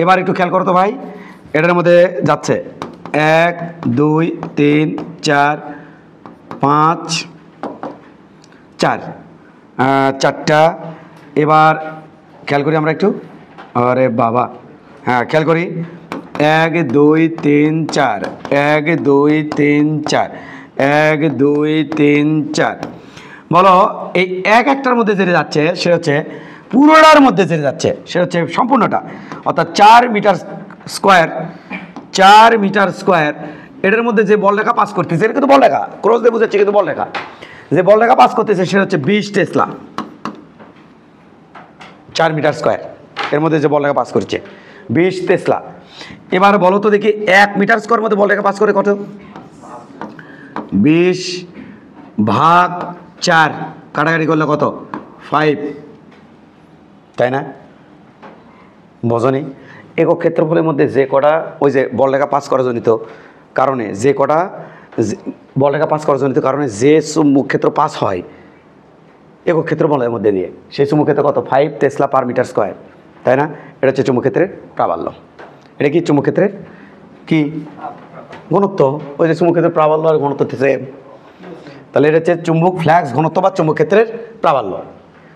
এবার একটু খেয়াল করো তো ভাই, এটার মধ্যে যাচ্ছে 1 2 3 4 5 4, 4টা। এবার খেয়াল করি আমরা একটু, আরে বাবা, হ্যাঁ খেয়াল করি, 1 2 3 4, 1 2 3 4, 1 2 3 4। বলো এই একটার মধ্যে যেটা যাচ্ছে সেটা হচ্ছে পুরোটার মধ্যে যেটা যাচ্ছে সেটা হচ্ছে সম্পূর্ণটা, অর্থাৎ 4 মিটার স্কোয়ার, 4 মিটার স্কোয়ার। এটার মধ্যে যে বল রেখা পাস করতেছে, এটা কিন্তু বল রেখা, ক্রস দিয়ে বুঝাচ্ছে কিন্তু বল রেখা, যে বল রেখা পাস করতেছে সেটা হচ্ছে 20 টেসলা। 4 মিটার স্কোয়ার এর মধ্যে যে বল রেখা পাস করছে 20 টেসলা। এবার বলো তো দেখি 1 মিটার স্কোয়ার মধ্যে বল রেখা পাস করে কত? 20 ভাগ 4, কাটাকাটি করলে কত? 5, তাই না? বোঝনি? একক ক্ষেত্রফলের মধ্যে যে কটা ওই যে বল রেখা পাস করা জনিত কারণে, যে কটা বল রেখা পাস করা জনিত কারণে যে চুম্বক ক্ষেত্র পাস হয় একক ক্ষেত্রফলের মধ্যে দিয়ে, সেই চুম্বক ক্ষেত্র কত? 5 টেসলা পার মিটার স্কোয়ার, তাই না? এটা হচ্ছে চুম্বক ক্ষেত্রের প্রাবল্য। এটা কি চুম্বক ক্ষেত্রের কি ঘনত্ব? ওই যে চুম্বক ক্ষেত্রের প্রাবল্য আর ঘনত্ব হচ্ছে, তাহলে এটা হচ্ছে চুম্বক ফ্লাক্স ঘনত্ব বা চুম্বক ক্ষেত্রের প্রাবল্য।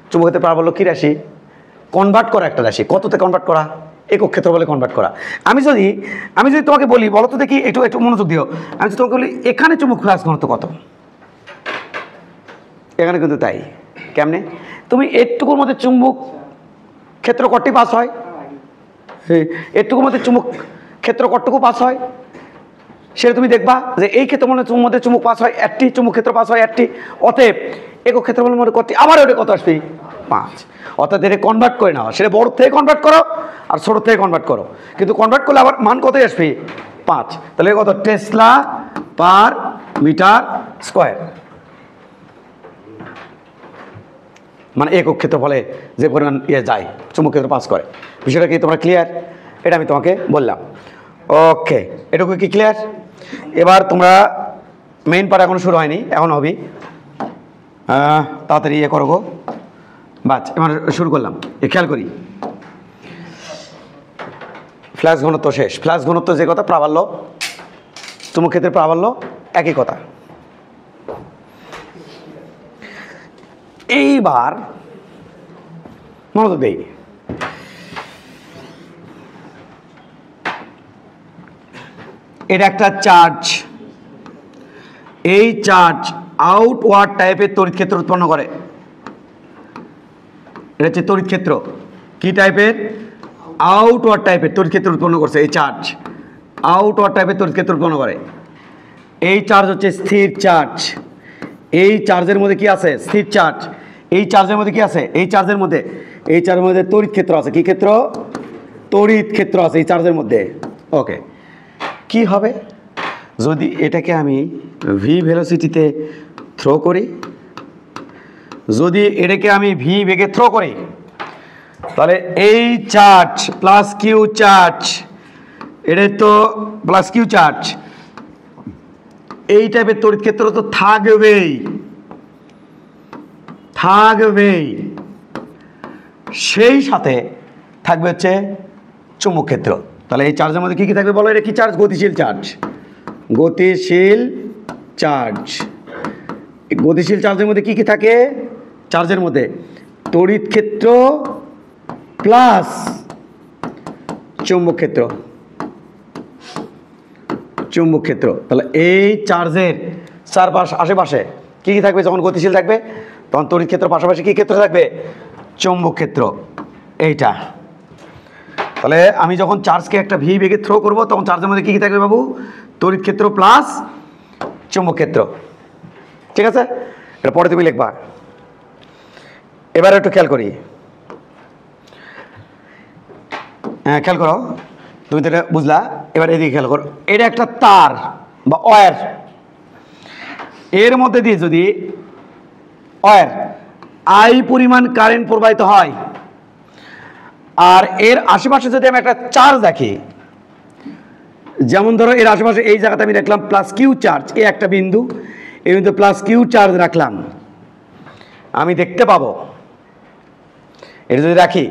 চুম্বক ক্ষেত্রের প্রাবল্য কি রাশি? কনভার্ট করা একটা রাশি। কততে কনভার্ট করা? একক ক্ষেত্র বলে কনভার্ট করা। আমি যদি তোমাকে বলি, বলো তো দেখি, একটু মনোযোগ দিও, আমি যদি তোমাকে বলি এখানে চুম্বক ফ্লাক্স ঘনত্ব কত, এখানে কিন্তু তাই। কেমনে? তুমি এটুকুর মধ্যে চুম্বক ক্ষেত্র কতটি পাস হয়, এটুকুর মধ্যে চুম্বক ক্ষেত্র কতটুকু পাস হয়, সেটা তুমি দেখবা যে এই ক্ষেত্রফলের মধ্যে চুম্বক পাস হয় 1টি, চুম্বক ক্ষেত্র পাস হয় 1টি। অতএব একক ক্ষেত্রফলের মধ্যে কতটি? আবার ওটা কত আসবে? 5। অর্থাৎ এটা কনভার্ট করে নাও, সেটা বড় থেকে কনভার্ট করো আর ছোট থেকে কনভার্ট করো, কিন্তু কনভার্ট করলে আবার মান কতই আসবে? 5। তাহলে কত? টেসলা পার মিটার স্কোয়ার, মানে একক ক্ষেত্রফলে যে পরিমাণ যায় চুম্বক ক্ষেত্র পাস করে। বিষয়টা কি তোমরা ক্লিয়ার? এটা আমি তোমাকে বললাম। ওকে, এটুকু কি ক্লিয়ার? এবার তোমরা মেইন পার্ট এখনো শুরু হয়নি, এখন হবি, তাড়াতাড়ি করো গো। বাস এবার শুরু করলাম। খেয়াল করি, ফ্লাক্স ঘনত্ব শেষ। ফ্লাক্স ঘনত্ব যে কথা, প্রাবল্য, চুম্বক ক্ষেত্রের প্রাবল্য একই কথা। এইবার মনোযোগ দেই, এটা একটা চার্জ, এই চার্জ আউটওয়ার্ড টাইপের তড়িৎ ক্ষেত্র উৎপন্ন করে। এটা হচ্ছে তড়িৎ ক্ষেত্র। কি টাইপের? আউটওয়ার্ড টাইপের তড়িৎ ক্ষেত্র উৎপন্ন করছে এই চার্জ, আউটওয়ার্ড টাইপের তড়িৎ ক্ষেত্র উৎপন্ন করে। এই চার্জ হচ্ছে স্থির চার্জ। এই চার্জের মধ্যে কি আছে? স্থির চার্জ। এই চার্জের মধ্যে কি আছে? এই চার্জের মধ্যে তড়িৎ ক্ষেত্র আছে। কি ক্ষেত্র? তড়িৎ ক্ষেত্র আছে এই চার্জের মধ্যে। ওকে, কি হবে যদি এটাকে আমি ভি ভেলোসিটিতে থ্রো করি? যদি এটাকে আমি ভি বেগে থ্রো করি, তাহলে এই চার্জ প্লাস কিউ চার্জ, এটা তো প্লাস কিউ চার্জ, এই টাইপের তড়িৎ ক্ষেত্র তো থাকবেই, সেই সাথে থাকবে হচ্ছে চুম্বক ক্ষেত্র। তাহলে এই চার্জের মধ্যে কি কি থাকবে বলো? এটা কি চার্জ? গতিশীল চার্জ। গতিশীল চার্জ। গতিশীল চার্জের মধ্যে কি কি থাকে? চার্জের মধ্যে তড়িৎ ক্ষেত্র প্লাস চুম্বক ক্ষেত্র। চুম্বক ক্ষেত্র। তাহলে এই চার্জের চারপাশ আশেপাশে কী কী থাকবে? যখন গতিশীল থাকবে তখন তড়িৎ ক্ষেত্র পাশাপাশি কী ক্ষেত্র থাকবে? চৌম্বক ক্ষেত্র। এইটা তাহলে আমি যখন চার্জকে একটা ভি বেগে থ্রো করব তখন চার্জের মধ্যে কী কী থাকবে বাবু? তড়িৎ ক্ষেত্র প্লাস চৌম্বক ক্ষেত্র। ঠিক আছে, এটা পরে তুমি লিখবা। এবার একটু খেয়াল করি, হ্যাঁ খেয়াল করো, তুমি তো এটা বুঝলা। এবার এদিকে খেয়াল করো, এটা একটা তার বা ওয়্যার, এর মধ্যে দিয়ে যদি ওয়্যার আই পরিমাণ কারেন্ট প্রবাহিত হয় আর এর আশেপাশে যদি আমি একটা চার্জ রাখি, যেমন ধরো এর আশেপাশে এই জায়গাতে আমি রাখলাম প্লাস কিউ চার্জ, এ একটা বিন্দু, এই বিন্দু প্লাস কিউ চার্জ রাখলাম, আমি দেখতে পাবো, এটা যদি রাখি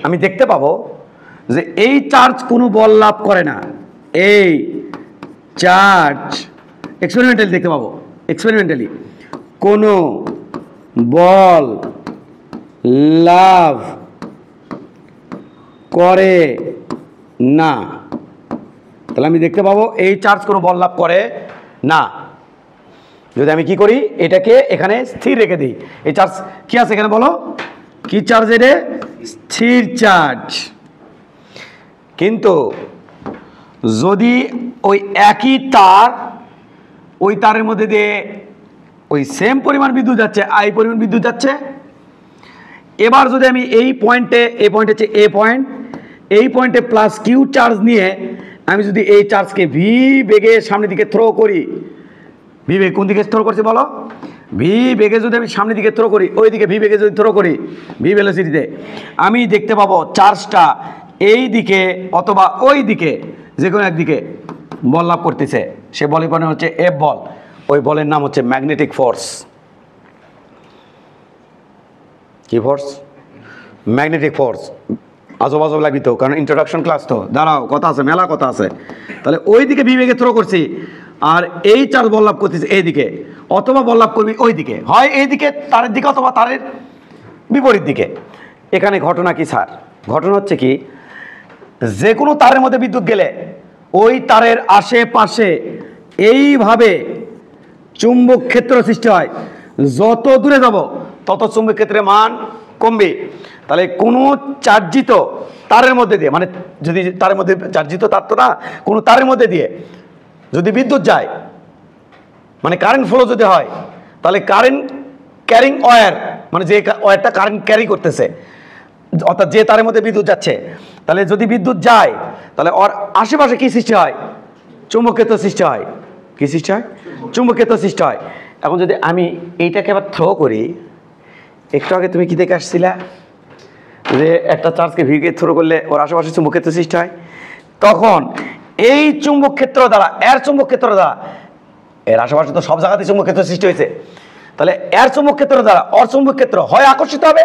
আমি দেখতে পাবো যে এই চার্জ কোনো বল লাভ করে না। এই চার্জ এক্সপেরিমেন্টালি দেখতে পাবো, এক্সপেরিমেন্টালি কোনো বল লাভ করে না। তাহলে আমি দেখতে পাবো এই চার্জ কোনো বল লাভ করে না। যদি আমি কি করি, এটাকে এখানে স্থির রেখে দিই, এই চার্জ কি আছে এখানে বলো, কি চার্জ? এটা স্থির চার্জ। কিন্তু যদি ওই একই তার, ওই তারের মধ্যে দিয়ে ওই সেম পরিমাণ বিদ্যুৎ যাচ্ছে, আই পরিমাণ বিদ্যুৎ যাচ্ছে, এবার যদি আমি এই পয়েন্টে, এই পয়েন্ট হচ্ছে এ পয়েন্ট, এই পয়েন্টে প্লাস কিউ চার্জ নিয়ে আমি যদি এই চার্জকে ভি বেগে সামনের দিকে থ্রো করি, ভি বেগে কোন দিকে থ্রো করছি বলো? ভি বেগে যদি আমি সামনের দিকে থ্রো করি, ওই দিকে ভি বেগে যদি থ্রো করি ভি ভেলোসিটিতে, আমি দেখতে পাবো চার্জটা এই দিকে অথবা ওই দিকে যে কোনো একদিকে বল লাভ করতেছে। সে বলের পরে হচ্ছে এফ বল, ওই বলের নাম হচ্ছে ম্যাগনেটিক ফোর্স। কি ফোর্স? Magnetic force. আজব আজব লাগবি তো, কারণ ইন্ট্রোডাকশন ক্লাস তো, দাঁড়াও কথা আছে, মেলা কথা আছে। তাহলে ওই দিকে ভি বেগে থ্রো করছি আর এই চার্জ বল লাভ করতেছে এই দিকে, অথবা বল লাভ করবি ওই দিকে, হয় এই দিকে তারের দিকে অথবা তারের বিপরীত দিকে। এখানে ঘটনা কি স্যার? ঘটনা হচ্ছে কি, যে কোনো তারের মধ্যে বিদ্যুৎ গেলে ওই তারের আশেপাশে এইভাবে চুম্বক ক্ষেত্র সৃষ্টি হয়। যত দূরে যাব তত চুম্বক ক্ষেত্রের মান কমবে। তাহলে কোনো চার্জিত তারের মধ্যে দিয়ে, মানে যদি তারের মধ্যে চার্জিত তার তো না, কোনো তারের মধ্যে দিয়ে যদি বিদ্যুৎ যায়, মানে কারেন্ট ফ্লো যদি হয়, তাহলে কারেন্ট ক্যারিং ওয়্যার, মানে যে ওয়্যারটা কারেন্ট ক্যারি করতেছে, অর্থাৎ যে তারের মধ্যে বিদ্যুৎ যাচ্ছে, তাহলে যদি বিদ্যুৎ যায় তাহলে ওর আশেপাশে কি সৃষ্টি হয়? চুম্বক ক্ষেত্র সৃষ্টি হয়। কি সৃষ্টি হয়? চুম্বক ক্ষেত্র সৃষ্টি হয়। এখন যদি আমি এইটাকে আবার থ্রো করি, একটু আগে তুমি কি দেখে আসছিলা যে একটা চার্জকে ভিকে থ্রো করলে ওর আশেপাশে চুম্বক ক্ষেত্র সৃষ্টি হয়, তখন এই চুম্বক ক্ষেত্র দ্বারা, এর চুম্বক ক্ষেত্র দ্বারা, এর আশেপাশে তো সব জায়গাতেই চুম্বক ক্ষেত্র সৃষ্টি হয়েছে, তাহলে এর চুম্বক ক্ষেত্র দ্বারা ওর চুম্বক ক্ষেত্র হয় আকর্ষিত হবে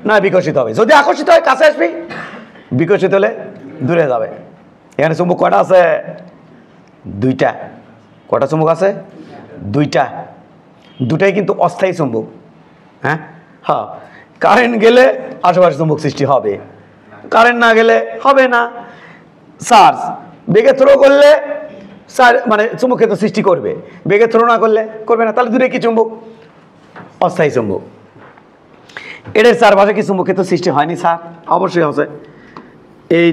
না বিকশিত হবে। যদি আকর্ষিত হয় কাছে আসবি, বিকশিত হলে দূরে যাবে। এখানে চুম্বক কয়টা আছে? দুইটা। কয়টা চুম্বক আছে? দুইটা। দুটাই কিন্তু অস্থায়ী চুম্বক। হ্যাঁ হ্যাঁ, কারেন্ট গেলে আশেপাশে চুম্বক সৃষ্টি হবে, কারেন্ট না গেলে হবে না। চার্জ বেগে থ্রো করলে মানে চুম্বক ক্ষেত্র সৃষ্টি করবে, বেগে থ্রো না করলে করবে না। তাহলে দূরে কি চুম্বক? অস্থায়ী চুম্বক। এটার চারপাশে কি চুম্বক ক্ষেত্র সৃষ্টি হয়নি স্যার? অবশ্যই আছে। এই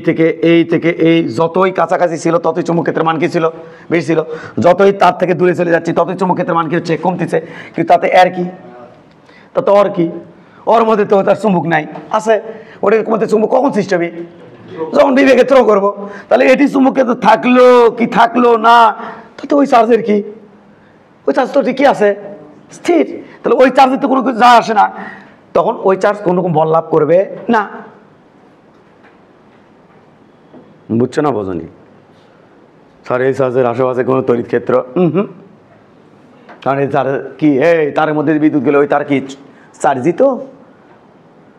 থেকে এই যতই কাছাকাছি ছিল ততই চুম্বক ক্ষেত্রের মান কি ছিল? বেশি ছিল। যতই তার থেকে দূরে চলে যাচ্ছি ততই চুম্বক ক্ষেত্রের মান কি হচ্ছে? কমতেছে। কিন্তু তাতে এর কি? তাতে ওর কি? ওর মধ্যে তো তার চুম্বক নাই, আছে। ওটার মধ্যে চুম্বক কখন সৃষ্টি হবে? যখন বিবেকে থ্রো করবো। তাহলে এটি চুম্বক ক্ষেত্র থাকলো কি থাকলো না, তাতে ওই চার্জের কি? ওই চার্জ তো ঠিকই আছে, স্থির। তাহলে ওই চার্জের তো কোনো কিছু যা আসে না, তখন ওই চার্জ কোনো রকম বল লাভ করবে না। বুঝছো না? বোঝনি? স্যার এই চার্জের আশেপাশে কোনো তড়িৎ ক্ষেত্র কারণ এই তার কি, এই তারের মধ্যে বিদ্যুৎ গেলে ওই তার কি চার্জিত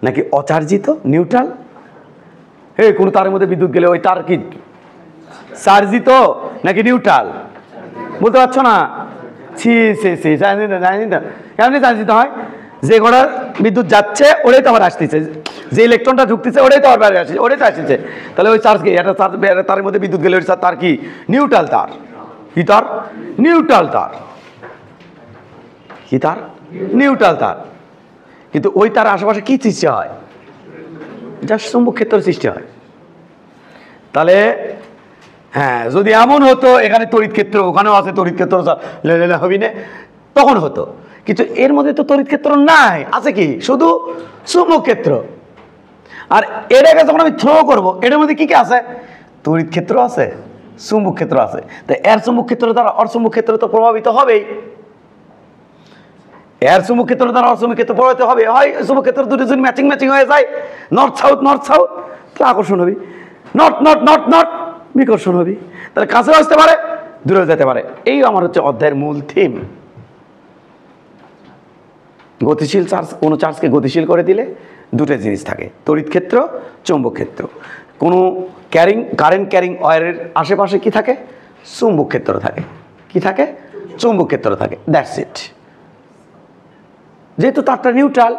নাকি অচার্জিত, নিউট্রাল? এই কোনো তারের মধ্যে বিদ্যুৎ গেলে ওই তার কি চার্জিত নাকি নিউট্রাল? বলতে পারছো না? জানি না কেমনি চার্জিত হয়? যে ঘোড়ার বিদ্যুৎ যাচ্ছে ওটাই তো আবার আসতেছে, যে ইলেকট্রনটা ঢুকতেছে ওটাই তো আবার বাইরে আসছে, ওটাই তো আসছে। তাহলে ওই চার্জ কি, একটা তারের মধ্যে বিদ্যুৎ গেলে ওই তার কি নিউট্রাল তার? কি তার? নিউট্রাল তার। কি তার? নিউট্রাল তার। কিন্তু ওই তার আশেপাশে কি সৃষ্টি হয়? জাস্ট চুম্বক ক্ষেত্র সৃষ্টি হয়। তাহলে হ্যাঁ, যদি এমন হতো এখানে তড়িৎ ক্ষেত্র, ওখানেও আছে তড়িৎ ক্ষেত্র, হবি না, তখন হতো। কিন্তু এর মধ্যে তো তড়িৎ ক্ষেত্র নাই, আছে কি? শুধু চুম্বক ক্ষেত্র। আর এটাকে যখন আমি থ্রো করবো, এটার মধ্যে কি কি আছে? তড়িৎ ক্ষেত্র আছে, চুম্বক ক্ষেত্র আছে। তো এর চুম্বক ক্ষেত্র দ্বারা অর চুম্বক ক্ষেত্র তো প্রভাবিত হবেই। এর চুম্বক ক্ষেত্র দ্বারা অর চুম্বক ক্ষেত্র প্রভাবিত হবে। হয় চুম্বক ক্ষেত্র দুটো যদি ম্যাচিং ম্যাচিং হয়ে যায়, নর্থ সাউথ তাহলে আকর্ষণ হবে, নর্থ বিকর্ষণ হবে। তাহলে কাছেও আসতে পারে, দূরেও যেতে পারে। এই আমার হচ্ছে অধ্যায়ের মূল থিম। গতিশীল চার্জ, কোনো চার্জকে গতিশীল করে দিলে দুটো জিনিস থাকে, তড়িৎ ক্ষেত্র, চৌম্বক ক্ষেত্র। কোনো কারেন্ট ক্যারিং ওয়্যারের আশেপাশে কি থাকে? চুম্বক ক্ষেত্র থাকে। কি থাকে? চুম্বক ক্ষেত্র থাকে। That's it. যেহেতু তারটা নিউট্রাল,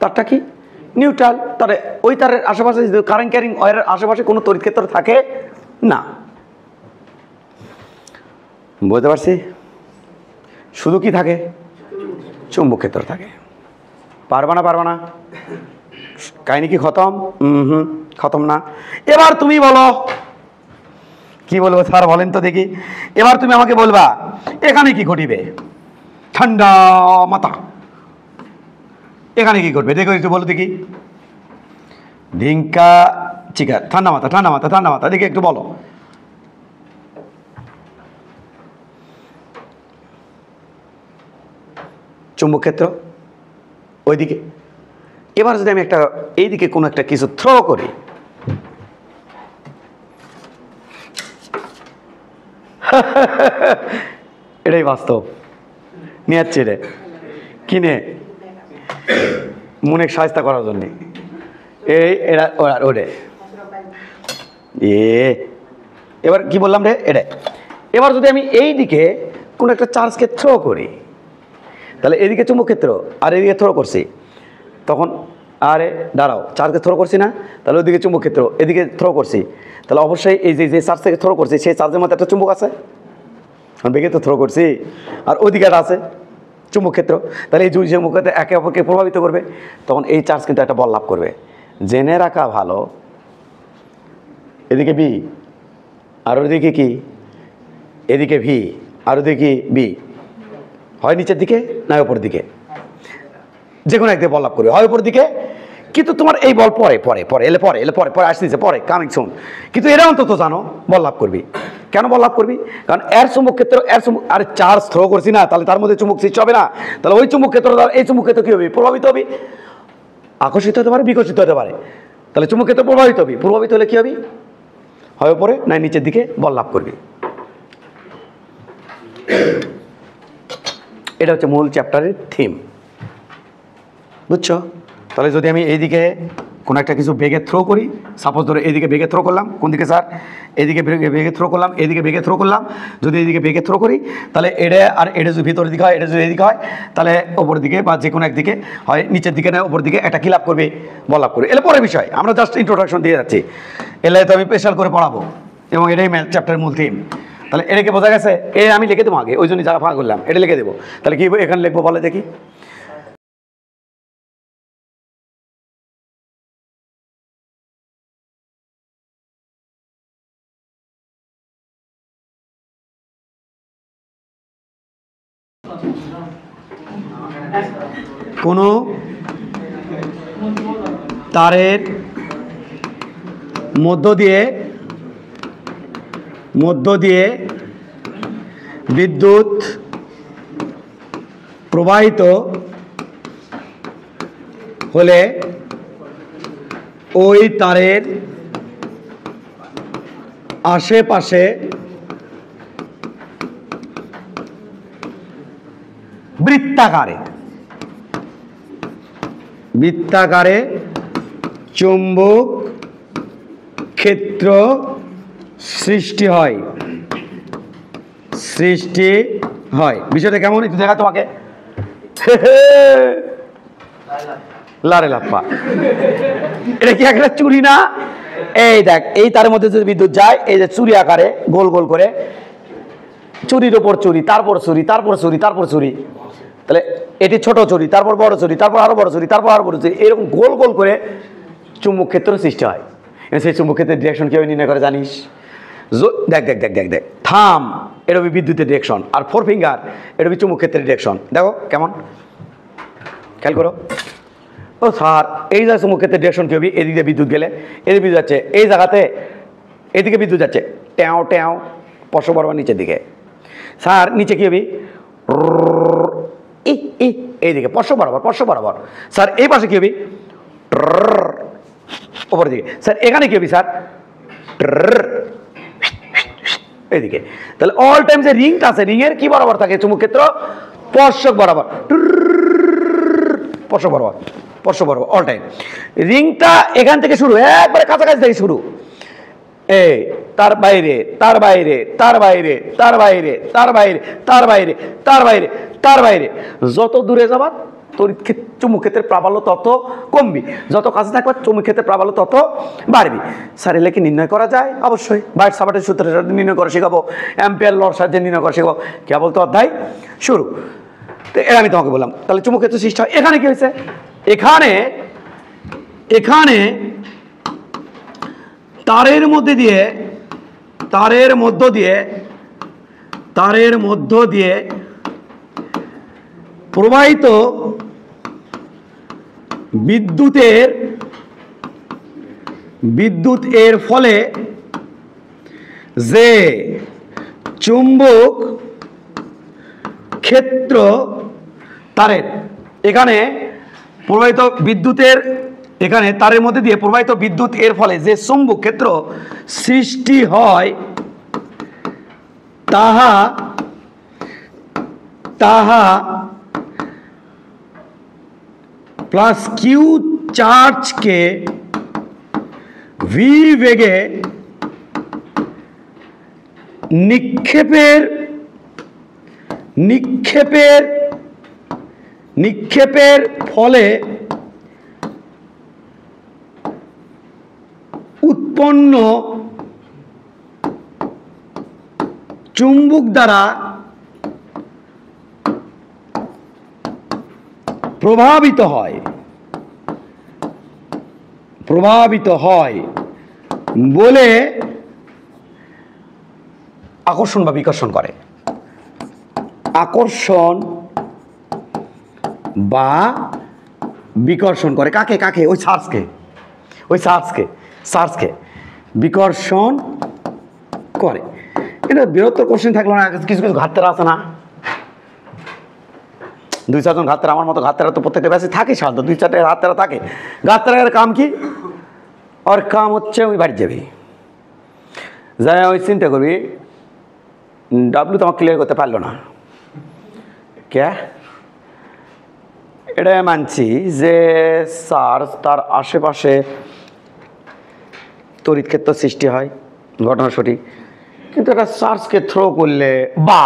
তারটা কি নিউট্রাল, তাহলে ওই তারের আশেপাশে কারেন্ট ক্যারিং ওয়্যারের আশেপাশে কোনো তড়িৎ ক্ষেত্র থাকে না। বুঝতে পারছি? শুধু কি থাকে? চুম্বক ক্ষেত্র থাকে। পারবা না? কাহিনী কি খতম? খতম না। এবার তুমি বলো, কি বলবো স্যার বলেন তো দেখি। এবার তুমি আমাকে বলবা এখানে কি ঘটিবে? ঠান্ডা মাথা, এখানে কি ঘটবে দেখো একটু বলো দেখি। ঢিঙ্কা চিকা, ঠান্ডা মাথা দেখি একটু বলো। চুম্বক ক্ষেত্র ওইদিকে। এবার যদি আমি একটা এইদিকে কোনো একটা কিছু থ্রো করি, এটাই বাস্তব। নিয়ে যাচ্ছে রে কিনে মনে সাহায্য করার জন্যে, এরা ওরে এবার কি বললাম রে এটা। এবার যদি আমি এই দিকে কোনো একটা চার্জকে থ্রো করি, তাহলে এদিকে চুম্বক ক্ষেত্র আর এদিকে থ্রো করছি, তখন আরে দাঁড়াও, চার্জকে থ্রো করছি না, তাহলে ওইদিকে চুম্বক ক্ষেত্র, এদিকে থ্রো করছি, তাহলে অবশ্যই এই যে চার্জ থেকে থ্রো করছি সেই চার্জের মধ্যে একটা চুম্বক আছে, বেগে তো থ্রো করছি, আর ওইদিকে একটা আছে চুম্বক ক্ষেত্র। তাহলে এই দুই চুম্বক ক্ষেত্র একে অপরকে প্রভাবিত করবে, তখন এই চার্জ কিন্তু একটা বল লাভ করবে। জেনে রাখা ভালো, এদিকে বি আর ওদিকে কি, এদিকে ভি আর ওদিকে বি, হয় নিচের দিকে না উপর দিকে, যে কোনো একদিকে বল লাভ করবে, হয় উপর দিকে। কিন্তু তোমার এই বল পরে আসতেছে, পরে কামিং সুন। কিন্তু এরা অন্তত জানো বল লাভ করবি। কেন বল লাভ করবি? কারণ এর চুম্বক ক্ষেত্র, আর চার্জ থ্রো করছি না, তাহলে তার মধ্যে চুম্বক সৃষ্টি হবে না। তাহলে ওই চুম্বক ক্ষেত্র এই চুম্বক ক্ষেত্র কি হবে? প্রভাবিত হবে, আকর্ষিত হতে পারে, বিকশিত হতে পারে। তাহলে চুম্বক ক্ষেত্র প্রভাবিত হলে কি হবে? হয় উপরে না নিচের দিকে বল লাভ করবি। এটা হচ্ছে মূল চ্যাপ্টারের থিম, বুঝছো? তাহলে যদি আমি এইদিকে কোনো একটা কিছু বেগে থ্রো করি, সাপোজ ধরো এইদিকে বেগে থ্রো করলাম, কোন দিকে স্যার? এদিকে বেগে থ্রো করলাম, এদিকে বেগে থ্রো করলাম। যদি এদিকে বেগে থ্রো করি, তাহলে এটা যদি ভিতরের দিকে হয়, এটা যদি এদিকে হয়, তাহলে ওপর দিকে বা যে কোনো একদিকে, হয় নিচের দিকে না ওপর দিকে, একটা কী লাভ করবে? বল লাভ করবে। এলে পরের বিষয়, আমরা জাস্ট ইন্ট্রোডাকশন দিয়ে যাচ্ছি, এলে তো আমি স্পেশাল করে পড়াবো, এবং এটাই চ্যাপ্টারের মূল থিম। তাহলে এটাকে বোঝা গেছে? আমি লিখে দেবো আগে, ওই জন্য জায়গা ফাঁকা করলাম, এটা লিখে দেবো। তাহলে কি এখানে লিখবো বলে দেখি? কোনো তারের মধ্য দিয়ে বিদ্যুৎ প্রবাহিত হলে ওই তারের আশেপাশে বৃত্তাকারে চুম্বক ক্ষেত্র সৃষ্টি হয়। বিষয়টা কেমন একটু দেখা তোমাকে। লারে লাপ্পা, এটা কি একটা চুরি না? এই দেখ, এই তারের মধ্যে যদি বিদ্যুৎ যায়, এই যে চুরি আকারে গোল গোল করে চুরির ওপর চুরি, তারপর চুরি, তারপর চুরি, তারপর চুরি, তাহলে এটি ছোট চুরি, তারপর বড় চুরি, তারপর আরো বড় চুরি, তারপর আরো বড় চুরি, এরকম গোল গোল করে চুম্বক ক্ষেত্র সৃষ্টি হয়। সেই চুম্বক ক্ষেত্রের ডিরেকশন কীভাবে নির্ণয় করে জানিস? দেখ দেখ দেখ দেখ দেখ, থাম এটা হবে বিদ্যুতের ডিরেকশন, আর ফোর ফিঙ্গার এটা হবে চুম্বক ক্ষেত্রের ডিরেকশন। দেখো কেমন, খেয়াল করো। ও স্যার এই যে চুম্বক ক্ষেত্রের ডিরেকশন কী হবে? এদিকে বিদ্যুৎ গেলে এদিকে বিদ্যুৎ যাচ্ছে, এই জায়গাতে এদিকে বিদ্যুৎ যাচ্ছে, ট্যাও ট্যাও স্পর্শ বরাবর নিচের দিকে। স্যার নিচে কী হবে? এইদিকে স্পর্শ বরাবর, স্পর্শ বরাবর। স্যার এই পাশে কী হবে? ওপর দিকে। স্যার এখানে কী হবে স্যার? এইদিকে। তাহলে অল টাইম যে রিংটা আছে, রিংয়ের কি বরাবর থাকে চুম্বক ক্ষেত্র? স্পর্শক বরাবর, স্পর্শ বরাবর, স্পর্শ বরাবর অল টাইম। রিংটা এখান থেকে শুরু, একবারে কাছাকাছি থেকে শুরু, এই তার বাইরে, তার বাইরে, তার বাইরে, তার বাইরে, তার বাইরে, তার বাইরে, তার বাইরে, তার বাইরে, যত দূরে যাবার তড়িৎ চুম্বক ক্ষেত্রের প্রাবল্য তত কমবি, যত কাছে থাকবে চুম্বক ক্ষেত্রের প্রাবল্য তত বাড়বি। স্যার এলে কি নির্ণয় করা যায়? অবশ্যই। বাইট সাবাটের সূত্রের সাথে নির্ণয় করে শেখাবো, অ্যাম্পিয়ার লর সাহায্যে নির্ণয় করে শেখাবো। কেবল তো অধ্যায় শুরু। তো এটা আমি তোমাকে বললাম। তাহলে চুম্বক ক্ষেত্র সৃষ্টি হয়। এখানে কি হয়েছে? এখানে এখানে তারের মধ্যে দিয়ে, তারের মধ্য দিয়ে, তারের মধ্য দিয়ে প্রবাহিত বিদ্যুতের ফলে যে চুম্বক ক্ষেত্র তারের, এখানে প্রবাহিত বিদ্যুতের, এখানে তারের মধ্যে দিয়ে প্রবাহিত বিদ্যুৎ এর ফলে যে চুম্বক ক্ষেত্র সৃষ্টি হয় তাহা তাহা প্লাস কিউ চার্জকে ভি বেগে নিক্ষেপের ফলে উৎপন্ন চুম্বক দ্বারা প্রভাবিত হয় বলে আকর্ষণ বা বিকর্ষণ করে। আকর্ষণ বা বিকর্ষণ করে কাকে? কাকে? ওই চার্জকে, ওই চার্জকে বিকর্ষণ করে। এটা বৃহত্তর কোশ্চেন থাকলো না, কিছু কিছু ঘাটতারা আছে না, দুই চারজন ঘাটতারা, আমার মতো ঘাটতারা তো প্রত্যেকটা ব্যাচে থাকে, সাধারণত দুই চারটে ঘাটতারা থাকে। ঘাটতারার কাম কি? ওর কাম হচ্ছে ওই বাড়ি যাবি, যাই ওই চিন্তা করবি ডাব্লু তো আমাকে ক্লিয়ার করতে পারলো না, কে এটা মানছি যে চার্জ তার আশেপাশে তড়িৎ ক্ষেত্র সৃষ্টি হয়, ঘটনা সঠিক, কিন্তু একটা চার্জকে থ্রো করলে বা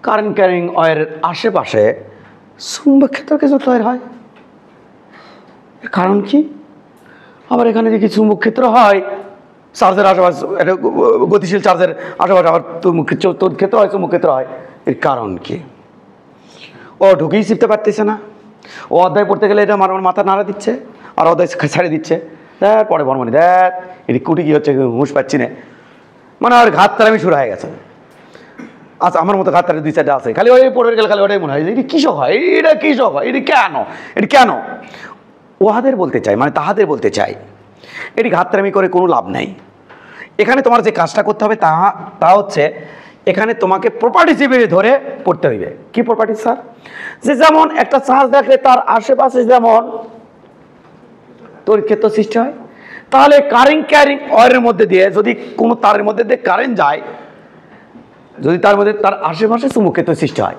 কারেন্ট ক্যারিং ওয়্যারের আশেপাশে চুম্বক ক্ষেত্র কিছু তৈরি হয়। এর কারণ কি? আবার এখানে দেখি চুম্বক ক্ষেত্র হয় চার্জের আশেপাশে, এটা গতিশীল চার্জের আশেপাশে আবার তড়িৎ ক্ষেত্র হয়, চুম্বক ক্ষেত্র হয়। এর কারণ কি? ও ঢুকেই শিখতে পারতেছে না, ও অধ্যায় পড়তে গেলে এটা আমার মাথা নাড়া দিচ্ছে, আর অধ্যায় ছাড়ে দিচ্ছে, দেখ পরে বর্মনি দেখ এটি কুটি কী হচ্ছে হুঁশ পাচ্ছি না, মানে আর ঘাটতারামি শুরু হয়ে গেছে। আচ্ছা আমার মতো ঘাটতারা দুই চারটা আছে, খালি ওই পড়ে গেলে খালি ওটাই মনে হয় যে এটি কৃষক হয়, এটা কৃষক হয়, এটি কেন, এটি কেন? ওহাদের বলতে চাই, মানে তাহাদের বলতে চাই, এটি ঘাটতারামি করে কোনো লাভ নাই। এখানে তোমার যে কাজটা করতে হবে তা হচ্ছে এখানে তোমাকে প্রপার্টি হিসেবে ধরে পড়তে হইবে। কি প্রপার্টি স্যার? যে যেমন একটা চার্জ দেখলে তার আশেপাশে যেমন তড়িৎ ক্ষেত্র সৃষ্টি হয়, তাহলে কারেন্ট ক্যারিং ওয়্যারের মধ্যে দিয়ে যদি কোনো তারের মধ্যে দিয়ে কারেন্ট যায়, যদি তার মধ্যে তার আশেপাশে চুম্বক ক্ষেত্র সৃষ্টি হয়,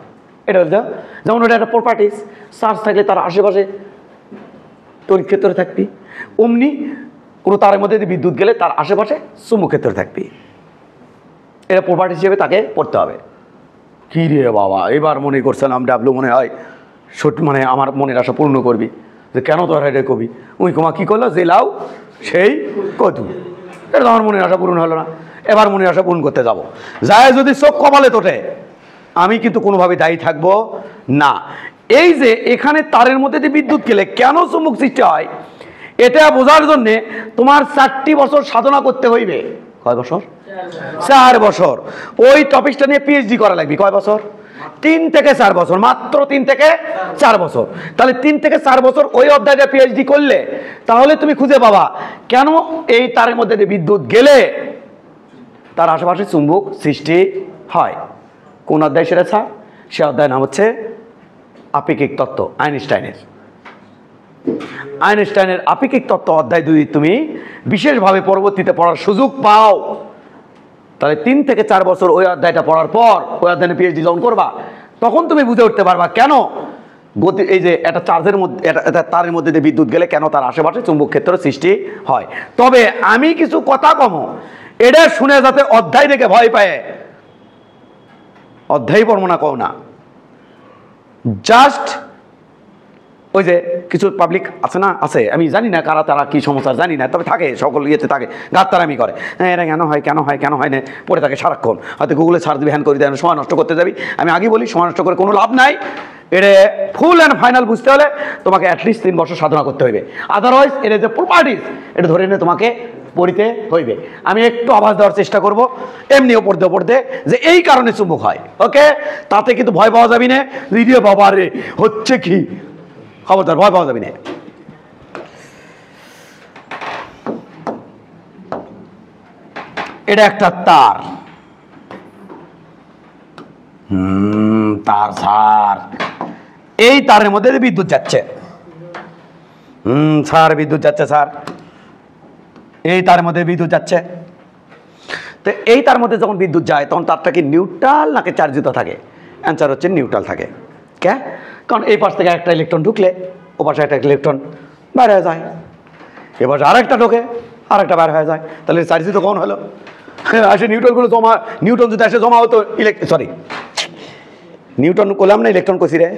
এটা হচ্ছে যেমন ওটা একটা প্রপার্টিস। চার্জ থাকলে তার আশেপাশে তড়িৎ ক্ষেত্র থাকবি, অমনি কোনো তারের মধ্যে যদি বিদ্যুৎ গেলে তার আশেপাশে চুম্বক ক্ষেত্র থাকবি। এটা প্রপার্টি হিসেবে তাকে পড়তে হবে। কী রে বাবা, এবার মনে করছিলাম ডাবলু মনে হয় মানে আমার মনের আশা পূর্ণ করবি, যে কেন তোর এটা কবি উই কুমা কী করলো, যে লাউ সেই কদু, এটা তো আমার মনের আশা পূরণ হলো না। এবার মনে আশা পূরণ করতে যাব। যায় যদি চোখ কপালে তোটে, আমি কিন্তু কোনোভাবে দায়ী থাকবো না। এই যে এখানে তারের মধ্যে যে বিদ্যুৎ গেলে কেন চুম্বক সৃষ্টি হয়, এটা বোঝার জন্যে তোমার 4টি বছর সাধনা করতে হইবে। কয় বছর? 4 বছর। ওই টপিকটা নিয়ে পিএইচডি করা লাগবে। কয় বছর? 3 থেকে 4 বছর, মাত্র 3 থেকে 4 বছর। তাহলে 3 থেকে 4 বছর ওই অধ্যায়টা পিএইচডি করলে তাহলে তুমি খুঁজে পাবা কেন এই তারের মধ্যে যে বিদ্যুৎ গেলে তার আশেপাশে চুম্বক সৃষ্টি হয়। কোন অধ্যায় সেটা স্যার? সে অধ্যায়ের নাম হচ্ছে আপেক্ষিক তত্ত্ব, আইনস্টাইনের আপেক্ষিক তত্ত্ব অধ্যায় 2 তুমি বিশেষভাবে পরবর্তীতে পড়ার সুযোগ পাও। তাহলে 3 থেকে 4 বছর ওই অধ্যায়টা পড়ার পর ওই অধ্যায়ে পিএইচডি যখন করবা তখন তুমি বুঝে উঠতে পারবা কেন গতি, এই যে একটা চার্জের মধ্যে একটা তারের মধ্যে দিয়ে বিদ্যুৎ গেলে কেন তার আশেপাশে চুম্বক ক্ষেত্র সৃষ্টি হয়। তবে আমি কিছু কথা কমো, এটা শুনে যাতে অধ্যায় দেখে ভয় পায়, অধ্যায় পড়বো না কও না। জাস্ট ওই যে কিছু পাবলিক আছে না, আছে, আমি জানি না কারা তারা কি সমস্যা জানি না, তবে থাকে সকল ইয়েতে থাকে, গাত্তারামি করে, হ্যাঁ এটা কেন হয় না পড়ে থাকে সারাক্ষণ। হয়তো গুগলে সার্চ দিবি, হ্যান করে দেয়, সময় নষ্ট করতে যাবি। আমি আগেই বলি সময় নষ্ট করে কোনো লাভ নাই। এটা ফুল অ্যান্ড ফাইনাল বুঝতে হলে তোমাকে অ্যাটলিস্ট 3 বছর সাধনা করতে হইবে। আদারওয়াইজ এটা যে প্রপার্টিস এটা ধরে নিয়ে তোমাকে পড়িতে হইবে। আমি একটু আভাস দেওয়ার চেষ্টা করব এমনিও পড়তে যে এই কারণে চুম্বক হয়। ওকে, তাতে কিন্তু ভয় পাওয়া যাবি না। রিডিও বাবা রে হচ্ছে কি, খবরদার ভয় পাওয়া যাবে না। এটা একটা তার, তার স্যার, এই তারের মধ্যে বিদ্যুৎ যাচ্ছে। স্যার বিদ্যুৎ যাচ্ছে স্যার, এই তারের মধ্যে বিদ্যুৎ যাচ্ছে। তো এই তার মধ্যে যখন বিদ্যুৎ যায় তখন তারটা কি নিউট্রাল নাকি চার্জিত থাকে? অ্যান্সার হচ্ছে নিউট্রাল থাকে। কে? কারণ এই পাশ থেকে একটা ইলেকট্রন ঢুকলে ও পাশে একটা ইলেকট্রন বাইর হয়ে যায়, এবার আরেকটা ঢোকে আরেকটা বাইর হয়ে যায়, তাহলে চার্জিত কখন হলো? আসে নিউট্রনগুলো জমা, নিউট্রন যদি আসে জমা হতো নিউটন করলাম না, ইলেকট্রন কষি রে,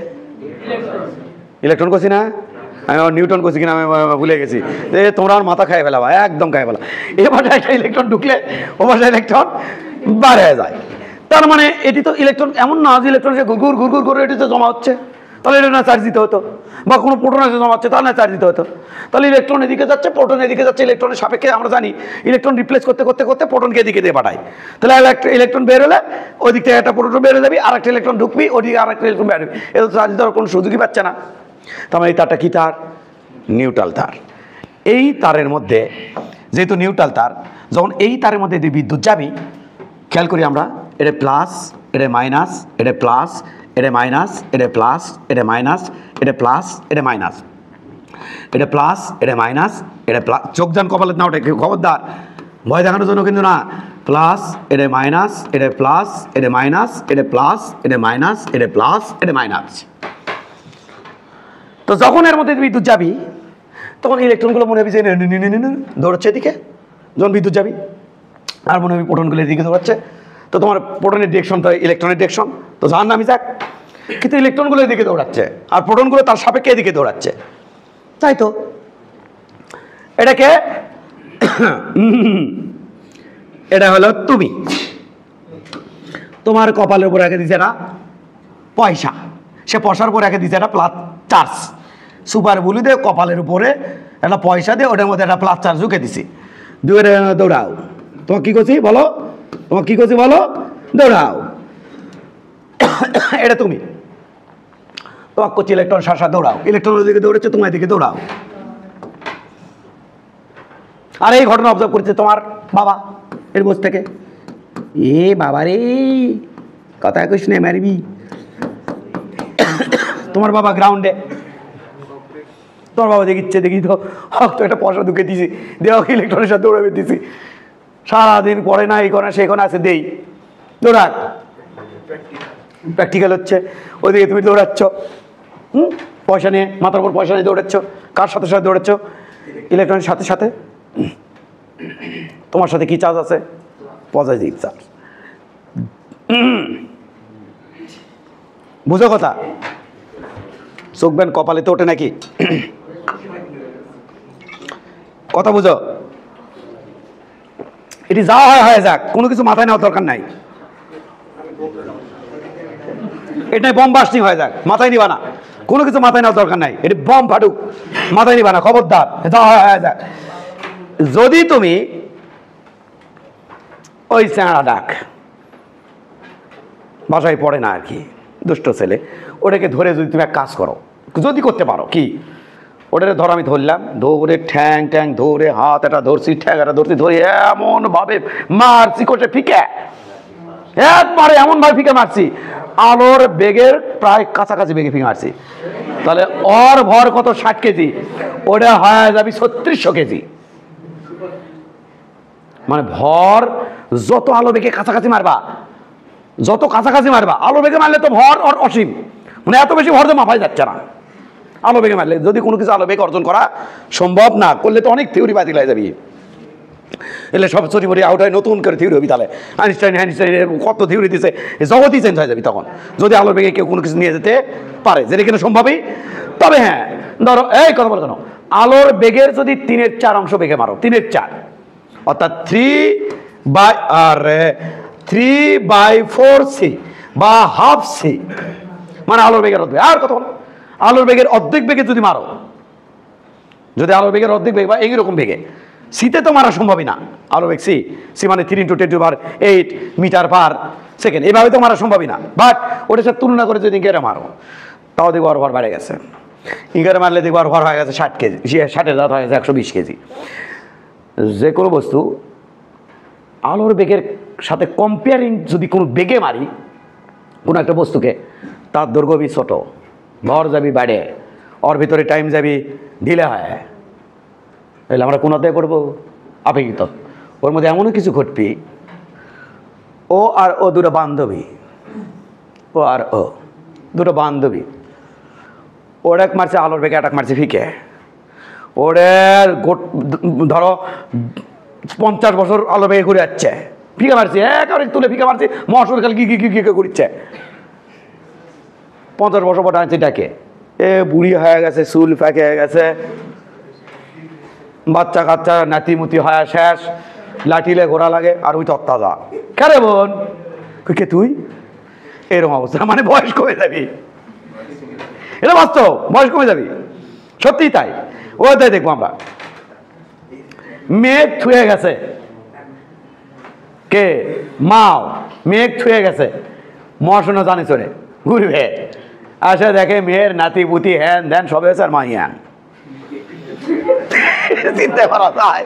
ইলেকট্রন কষি না, আমি নিউটন কষি কিনা আমি ভুলে গেছি। তোমরা আমার মাথা খাই ফেলা, একদম খাই ফেলা। এবার একটা ইলেকট্রন ঢুকলে ও পাশে ইলেকট্রন বাইর হয়ে যায়। তার মানে এটি তো ইলেকট্রন এমন না যে ইলেকট্রন ঘুর ঘুর ঘুর করে এটিতে জমা হচ্ছে, তাহলে এটা না চার্জ দিতে হতো, বা কোনো প্রোটন এসে জমা হচ্ছে তাহলে না চার্জ দিতে হতো। তাহলে ইলেকট্রন এদিকে যাচ্ছে, প্রোটন এদিকে যাচ্ছে, ইলেকট্রনের সাপেক্ষে আমরা জানি ইলেকট্রন রিপ্লেস করতে করতে করতে প্রোটনকে এদিকে দিয়ে পাঠায়। তাহলে একটা ইলেকট্রন বের হলে ওই দিক থেকে একটা প্রোটন বের হয়ে যাবি, আর একটা ইলেকট্রন ঢুকবি, ওদিকে আর একটা ইলেকট্রন বের হবি, এটা তো চার্জ দেওয়ার কোনো সুযোগই পাচ্ছে না। তার মানে এই তারটা কি তার? নিউট্রাল তার। এই তারের মধ্যে যেহেতু নিউট্রাল তার, যখন এই তারের মধ্যে দিয়ে বিদ্যুৎ যাবি, খেয়াল করি আমরা, এটা প্লাস, এটা মাইনাস, এটা প্লাস, এটা মাইনাস, এটা প্লাস, এটা মাইনাস, এটা প্লাস, এটা মাইনাস, এটা প্লাস, এটা মাইনাস, এটা প্লাস। চোখ যান কপালের না ওটা, খবরদার ভয় দেখানোর জন্য কিন্তু না। প্লাস, এটা মাইনাস, এটা প্লাস, এটা মাইনাস, এটা প্লাস, এটা মাইনাস, এটা প্লাস, এটা মাইনাস। তো যখন এর মধ্যে বিদ্যুৎ যাবি তখন ইলেকট্রনগুলো মনে হবে যে দৌড়াচ্ছে এদিকে, যখন বিদ্যুৎ যাবি, আর মনে হবে প্রোটনগুলো এদিকে দৌড়াচ্ছে। তো তোমার প্রোটনের ডিরেকশন তো ইলেকট্রনের ডিরেকশন, তো যার নামই যাক, কিন্তু ইলেকট্রনগুলো এদিকে দৌড়াচ্ছে আর প্রোটনগুলো তার সাপেক্ষে এদিকে দৌড়াচ্ছে, তাই তো? এটাকে এটা হলো তুমি, তোমার কপালের উপর রেখে দিচ্ছে এটা পয়সা, সে পয়সার উপর রেখে দিচ্ছে একটা প্লাস চার্জ। সুপার বুলু দিয়ে কপালের উপরে একটা পয়সা দিয়ে ওটার মধ্যে একটা প্লাস চার্জ ঢুকে দিছি, দৌড়াও। তোমার কি করছি বলো, তোমার কি করছি বলো, দৌড়াও। এটা তুমি, তোমার করছি ইলেকট্রন শাসা, দৌড়াও। ইলেকট্রন দিকে দৌড়েছে, তোমার দিকে দৌড়াও। আর এই ঘটনা অবজার্ভ করছে তোমার বাবা এর বসে থেকে, এ বাবা রে কথা কইস না মারবি। তোমার বাবা গ্রাউন্ডে, তোমার বাবা দেখিচ্ছে, দেখি তো তো একটা পয়সা ঢুকে দিছি, দেওয়া ইলেকট্রনের সাথে দৌড়াবে দিছি, সারাদিন পড়ে না, এই করে সেখানে আছে, দেই দৌড়াক, প্র্যাকটিক্যাল হচ্ছে, ওইদিকে তুমি দৌড়াচ্ছ, পয়সা নিয়ে, মাথার উপর পয়সা নিয়ে দৌড়াচ্ছ। কার সাথে সাথে দৌড়াচ্ছ? ইলেকট্রনের সাথে সাথে। তোমার সাথে কি চার্জ আছে? Positive charge. বুঝো কথা? চোখ ব্যান কপালে তো ওঠে নাকি? কথা বুঝো? এটি যা হয়ে যাক, কোনো কিছু মাথায় নেওয়ার দরকার নাই। এটা বম বাস্টিং হয়ে যাক, মাথায় নিবা না, কোনো কিছু মাথায় নেওয়ার দরকার নাই। এটি বম ফাটুক, মাথায় নিবা না, খবরদার, যা হয়ে যাক। যদি তুমি ওই চেঁড়া ডাক, বাসায় পড়ে না আর কি, দুষ্ট ছেলে, ওটাকে ধরে যদি তুমি এক কাজ করো, যদি করতে পারো, কি ওটাকে ধরো, আমি ধরলাম, ধরে ঠ্যাং ট্যাং ধরে, হাত একটা ধরছি, ঠ্যাং একটা ধরছি, ধরে এমন ভাবে মারছি, কোটে ফিকে, একবারে এমন ভাবে ফিকে মারছি, আলোর বেগের প্রায় কাছাকাছি বেগে ফিকে মারছি। তাহলে ওর ভর কত? 60 কেজি, ওটা হয়ে যাবি 3600 কেজি। মানে ভর যত আলো বেগে কাছাকাছি মারবা, যত কাছাকাছি মারবা, আলো বেগে মারলে তো ভর ওর অসীম, মানে এত বেশি ভর তো মাপাই যাচ্ছে না আলো বেগে মারলে। যদি কোনো কিছু আলো বেগ অর্জন করা সম্ভব না করলে তো অনেক থিওরি বাতিল হয়ে যাবি, এলে সব চুরি মরি আউট হয়, নতুন করে থিওরি হবি। তাহলে আইনস্টাইন কত থিওরি দিছে, জগতই চেঞ্জ হয়ে যাবি তখন, যদি আলো বেগে কেউ কোনো কিছু নিয়ে যেতে পারে, যেটা কিনা সম্ভবই। তবে হ্যাঁ, ধরো এই কথা বলো কেন, আলোর বেগের যদি 3/4 অংশ বেগে মারো, 3/4 অর্থাৎ 3/4c বা হাফ সি, মানে আলোর বেগের অর্ধেক। আর কথা বলো, আলোর বেগের অর্ধেক বেগে যদি মারো, যদি আলোর বেগের অর্ধেক বেগ বা এইরকম বেগে, সিতে তো মারা সম্ভবই না। আলো বেগ সি, সি মানে 3 × 10⁸ মিটার পার সেকেন্ড, এইভাবে তো মারা সম্ভবই না। বাট ওটার সাথে তুলনা করে যদি ইঙ্গেরে মারো, তাও দেখবো আর ভর বেড়ে গেছে। ইঙ্গেরে মারলে দেখবো আর ভর হয়ে গেছে 60 কেজি, 60-এর দাঁত হয়ে গেছে 120 কেজি। যে কোনো বস্তু আলোর বেগের সাথে কম্পেয়ারিং যদি কোনো বেগে মারি কোনো একটা বস্তুকে, তার দৈর্ঘ্য বি ছোট, ভর যাবি বাড়ে, ওর ভিতরে টাইম যাবি ঢিলে হয়। তাহলে আমরা কোনোতে করবো আপেক্ষিক তত্ত্ব। ওর মধ্যে এমনও কিছু ঘটবি, ও আর ও দুটো বান্ধবী, ও আর ও দুটো বান্ধবী, ওর এক মারছে আলোর বেগে, এক মারছে ফিকে। ওদের ধরো 50 বছর আলো বেগে ঘুরে যাচ্ছে, ফিকে মারছি, একেবারে তুলে ফিকে মারছি, মহাসুর খালি কি কি ঘুরছে। 50 বছর পর আনছে ডাকে, এ বুড়ি হয়ে গেছে, চুল ফেঁকে হয়ে গেছে, বাচ্চা কাচ্চা নাতিমুতি হয় শেষ, লাঠিলে ঘোরা লাগে, আর ওই তত্তাজা কেরে বোন, কে তুই, এরকম অবস্থা। মানে বয়স কমে যাবি, এটা বাস্তব, বয়স কমে যাবি, সত্যিই তাই। ওটাই দেখবো আমরা, মেঘ ছুঁয়ে গেছে, কে মাও, মেঘ ছুঁয়ে গেছে, মহাশূন্য জানে চলে ঘুরবে, আসে দেখে মেয়ের নাতি পুতি হ্যান ধ্যান সব হয়েছে, আর মা হ্যান। চিন্তা করা যায়,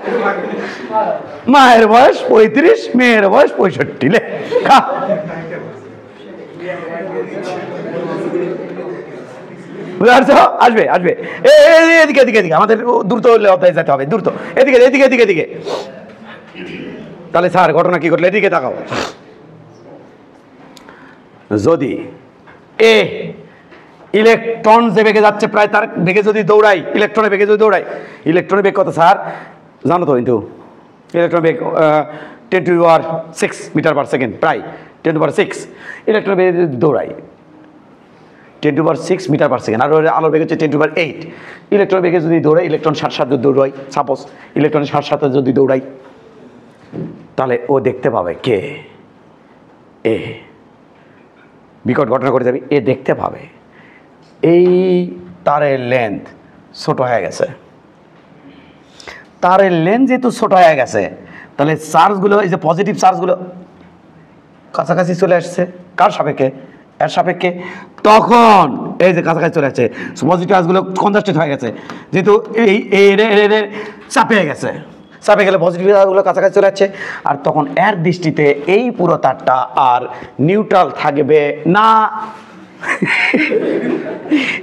মায়ের বয়স 35, মেয়ের বয়স 65, লে আসবে আসবে, এদিকে এদিকে এদিকে, আমাদের দ্রুত অধ্যায় যেতে হবে, দ্রুত এদিকে এদিকে এদিকে এদিকে। তাহলে স্যার ঘটনা কি ঘটলো, এদিকে তাকাও। যদি এ ইলেকট্রন যে বেগে যাচ্ছে, প্রায় তার বেগে যদি দৌড়াই, ইলেকট্রনের বেগে যদি দৌড়াই, ইলেকট্রনের বেগ কত স্যার জানো তো? কিন্তু ইলেকট্রন বেগ 10⁶ মিটার পার সেকেন্ড, প্রায় 10⁶। ইলেকট্রন বেগে যদি দৌড়াই 10⁶ মিটার পার সেকেন্ড, আর আলোর বেগ হচ্ছে 10⁸। ইলেকট্রন বেগে যদি দৌড়াই, ইলেকট্রন 60 যদি দৌড়াই, সাপোজ ইলেকট্রনের 60 যদি দৌড়াই, তাহলে ও দেখতে পাবে কে, এ বিকট ঘটনা করে যাবি, এ দেখতে পাবে এই তারের লেন্থ ছোট হয়ে গেছে। তারের লেন্থ যেহেতু ছোট হয়ে গেছে, তাহলে চার্জগুলো, এই যে পজিটিভ চার্জগুলো কাছাকাছি চলে আসছে, কার সাপেক্ষে? এর সাপেক্ষে। তখন এই যে কাছাকাছি চলে আসছে, পজিটিভ চার্জগুলো কনজাস্টেড হয়ে গেছে, যেহেতু এই চাপে গেছে, চাপে গেলে পজিটিভ চার্জগুলো কাছাকাছি চলে যাচ্ছে, আর তখন এর দৃষ্টিতে এই পুরো তারটা আর নিউট্রাল থাকবে না,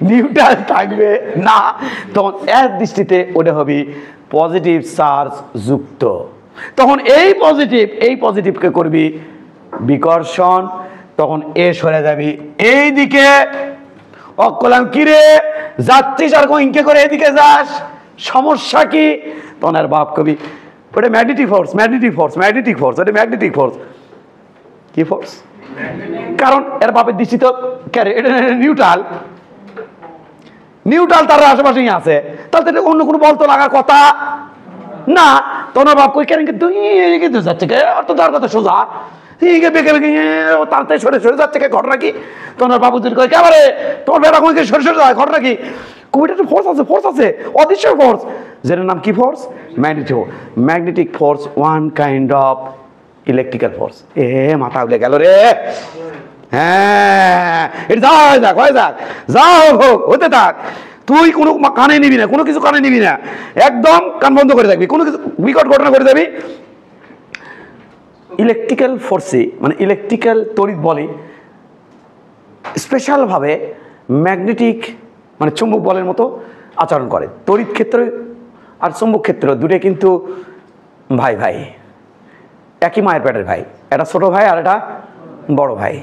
নিউট্রাল থাকবে না, তখন এর দৃষ্টিতে ওটা হবে পজিটিভ চার্জ যুক্ত। তখন এই পজিটিভকে করবি বিকর্ষণ, তখন এ সরে যাবি এইদিকে। অকলাম কিরে যাচ্ছিস আর ইনকে করে এদিকে যাস, সমস্যা কি? তখন আর বাপ কবি ওটা magnetic force, magnetic force, magnetic force, ওটা ম্যাগনেটিক ফোর্স। কি ফোর্স? কারণ এর বাপের দৃষ্টি তো এটা নিউট্রাল, নিউট্রাল তার আশেপাশেই আছে, তাহলে অন্য কোনো বল তো লাগার কথা না। তোমার বাপ কই কেন কিন্তু যাচ্ছে কে, আর তো তার কথা সোজা বেঁকে বেঁকে তাড়াতাড়ি সরে সরে যাচ্ছে কে, ঘটনা কি? তোমার বাবু যদি কয় কেবারে তোমার বেটা কই সরে সরে যায়, ঘটনা কি? কবিটা ফোর্স আছে, ফোর্স আছে, অদৃশ্য ফোর্স, যেটার নাম কি force? Magnetic force, one kind of electrical force. এ মাথা উঠে গেল রে। হ্যাঁ, এটা যাক হয় যাক, যা হোক হতে থাক, তুই কোনো কানে নিবি না, কোনো কিছু কানে নিবি না, একদম কান বন্ধ করে থাকবি, কোনো কিছু বিকট ঘটনা করে যাবি। ইলেকট্রিক্যাল ফোর্সে মানে ইলেকট্রিক্যাল তড়িৎ বলে স্পেশালভাবে ম্যাগনেটিক মানে চুম্বক বলের মতো আচরণ করে। তড়িৎ ক্ষেত্র আর চুম্বক ক্ষেত্র দুটো কিন্তু ভাই ভাই, একই মায়ের পেটের ভাই, এটা ছোট ভাই আর এটা বড় ভাই।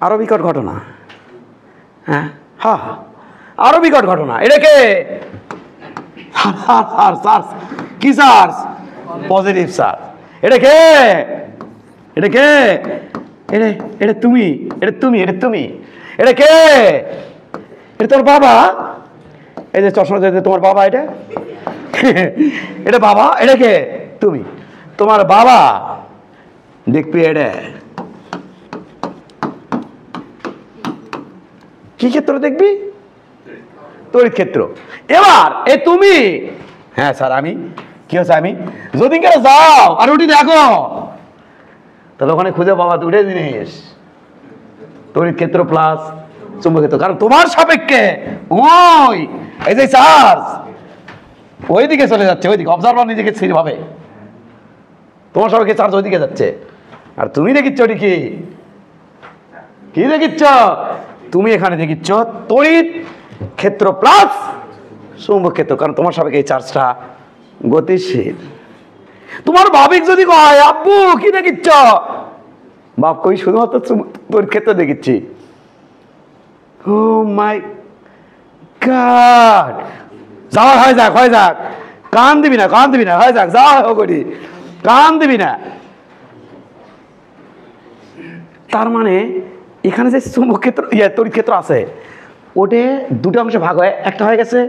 আরো বিকট ঘটনা, হ্যাঁ হ্যাঁ আরো বিকট ঘটনা। এটাকে কি চার্জ? Positive charge. এটাকে এটাকে এটা তুমি, এটা তুমি, এটা তুমি, এটাকে এটা তোর বাবা, এই যে চশমা তোমার বাবা, এটা এটা বাবা, এটাকে তুমি, তোমার বাবা দেখবি। এটা কি ক্ষেত্র দেখবি? তড়িৎ ক্ষেত্র। এবার এ তুমি, হ্যাঁ স্যার আমি কি হচ্ছে, আমি যদি কেন যাও আর ওটি দেখো, তাহলে ওখানে খুঁজে পাবা দুটো জিনিস, তড়িৎ ক্ষেত্র প্লাস চুম্বক ক্ষেত্র। কারণ তোমার সাপেক্ষে ওই এই যে চার্জ ওইদিকে চলে যাচ্ছে, ওইদিকে অবজারভার নিজেকে স্থির ভাবে, তোমার সাপেক্ষে চার্জ ওইদিকে যাচ্ছে, আর তুমি দেখিচ্ছ ওটি কি কি দেখিচ্ছ? তুমি এখানে দেখিচ্ছ তড়িৎ ক্ষেত্র প্লাস চুম্বক ক্ষেত্র, কারণ তোমার সাপেক্ষে এই চার্জটা গতিশীল। তোমার ভাবিক যদি কয় আব্বু কি দেখিচ্ছ, বাপ কই শুধুমাত্র তড়িৎ ক্ষেত্র দেখিচ্ছি। ও মাই গড, যাওয়া হয় যাক, হয় যাক, কান দিবি না, কান দিবি না, হয় যাক, যাওয়া হোক, কান দিবি না। তার মানে এখানে যে চুম্বক ক্ষেত্র তড়িৎ ক্ষেত্র আছে, ওটে দুটো অংশে ভাগ হয়, একটা হয়ে গেছে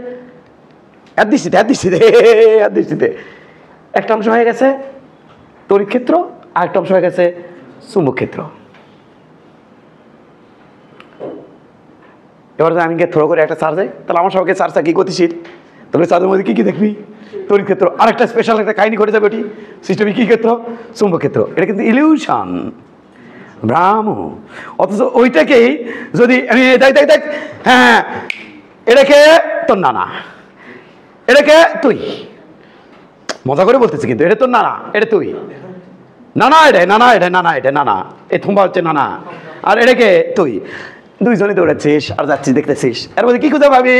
দৃষ্টিতে একটা অংশ হয়ে গেছে তড়িৎ ক্ষেত্র, আর একটা অংশ হয়ে গেছে চুম্বক ক্ষেত্র। এবার যদি আমি থ্রো করে একটা চার্জে, তাহলে আমার সবাইকে চার্জটা কি গতিশীল, তাহলে চার্জের মধ্যে কি কি দেখবি? তড়িৎ ক্ষেত্র। আর একটা স্পেশাল একটা কাহিনী ঘটে যাবে, ওটি সিস্টেমে কি ক্ষেত্র? চুম্বক ক্ষেত্র। এটা কিন্তু ইলিউশন, ভ্রাম। অথচ ওইটাকেই যদি আমি দেখ হ্যাঁ এটাকে তোর নানা, এটাকে তুই, মজা করে বলতেছি কিন্তু, এটা তোর নানা, এটা তুই, নানা এটা নানা, এটা নানা, এটা নানা, এই থম্বা হচ্ছে নানা, আর এটাকে তুই, দুইজনে দৌড়াচ্ছিস আর যাচ্ছিস দেখতেছিস, এর মধ্যে কি খুঁজে পাবি?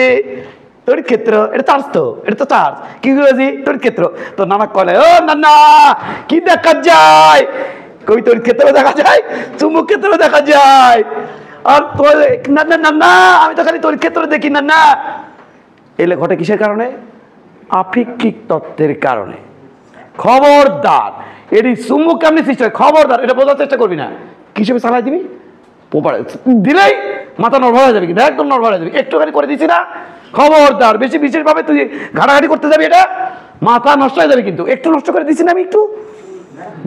তড়িৎ ক্ষেত্র। এটা চার্জ, তো এটা তো চার্জ, কি খুঁজেছি? তড়িৎ ক্ষেত্র। তো নানা কলে ও নানা কি দেখা যায়? কবি তড়িৎ ক্ষেত্র দেখা যায়, চুম্বক ক্ষেত্র দেখা যায়, আর তোর না না না না আমি তো খালি তড়িৎ ক্ষেত্র দেখি না না। এলে ঘটে কিসের কারণে? আপেক্ষিক তত্ত্বের কারণে। খবরদার এটি চুম্বক কেমনি সৃষ্টি হয়, খবরদার এটা বোঝার চেষ্টা করবি না। কিসেবে চালাই দিবি? পোপারে দিলেই মাথা নড়বড় হয়ে যাবে, কিন্তু একদম নড়বড় হয়ে যাবে। একটুখানি করে দিচ্ছি না, খবরদার বেশি বিশেষভাবে তুই ঘাটাঘাটি করতে যাবি, এটা মাথা নষ্ট হয়ে যাবে। কিন্তু একটু নষ্ট করে দিচ্ছি না আমি, একটু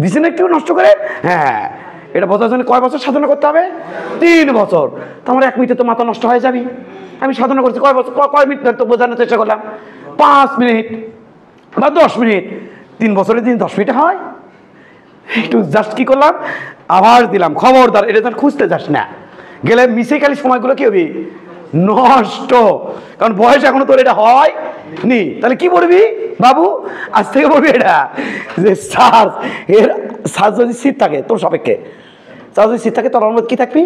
দিচ্ছি না, একটু নষ্ট করে। হ্যাঁ, এটা বোঝার জন্য কয় বছর সাধনা করতে হবে? 3 বছর। তো আমার 1 মিনিটে তো মাথা নষ্ট হয়ে যাবি। আমি সাধনা করছি কয় বছর, কয় মিনিট তো বোঝানোর চেষ্টা করলাম, 5 মিনিট বা 10 মিনিট। 3 বছরের দিন 10 মিনিট হয়। একটু জাস্ট কি করলাম, আভাস দিলাম, খবরদার এটা যেন খুঁজতে যাস না, গেলে মিশে খালি সময়গুলো কি হবে? নষ্ট। কারণ বয়স এখনো তোর এটা হয় নি। তাহলে কি বলবি বাবু? আজ থেকে বলবি এটা যে চার্জ, এর চার্জ যদি স্থির থাকে তোর সাপেক্ষে, চার্জ যদি স্থির থাকে তোর মধ্যে কি থাকবি?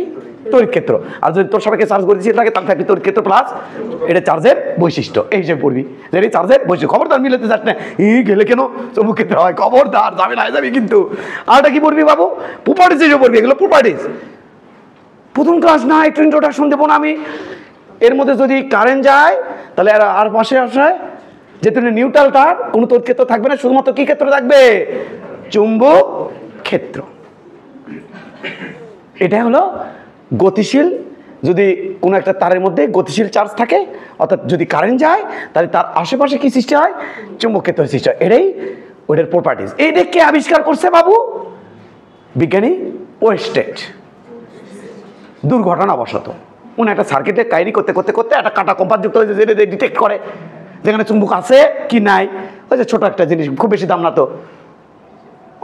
তড়িৎ ক্ষেত্র। আর যদি তোর সাপেক্ষে চার্জ গতিশীল থাকে তাহলে থাকবি তড়িৎ ক্ষেত্র প্লাস এটা চার্জের বৈশিষ্ট্য। এই হিসেবে পড়বি যে এই চার্জের বৈশিষ্ট্য। খবরদার মিলাতে যাস না, গেলে কেন চুম্বক ক্ষেত্র হয়, খবরদার যাবে না, যাবি কিন্তু। আর এটা কি পড়বি বাবু? প্রপার্টিজ হিসেবে পড়বি, এগুলো প্রপার্টিজ। প্রথম ক্লাস না, একটু ইন্ট্রোডাকশন দেবো না আমি। এর মধ্যে যদি কারেন্ট যায় তাহলে আর পাশে আসে যেহেতু নিউট্রাল তার, কোনো তড়িৎ ক্ষেত্র থাকবে না, শুধুমাত্র কি ক্ষেত্র থাকবে? চুম্বক ক্ষেত্র। এটা হলো গতিশীল যদি কোনো একটা তারের মধ্যে গতিশীল চার্জ থাকে, অর্থাৎ যদি কারেন্ট যায়, তাহলে তার আশেপাশে কি সৃষ্টি হয়? চুম্বক ক্ষেত্র সৃষ্টি হয়। এটাই ওইটার প্রপার্টিজ। এইটা কে আবিষ্কার করছে বাবু? বিজ্ঞানী ওয়েস্টেড, দুর্ঘটনাবশত। উনি একটা সার্কিটে কাহিনি করতে করতে করতে একটা কাটা কম্পাস যুক্ত হয়েছে, যেটা ডিটেক্ট করে যেখানে চুম্বক আছে কি নাই। ওই যে ছোট একটা জিনিস, খুব বেশি দাম না তো,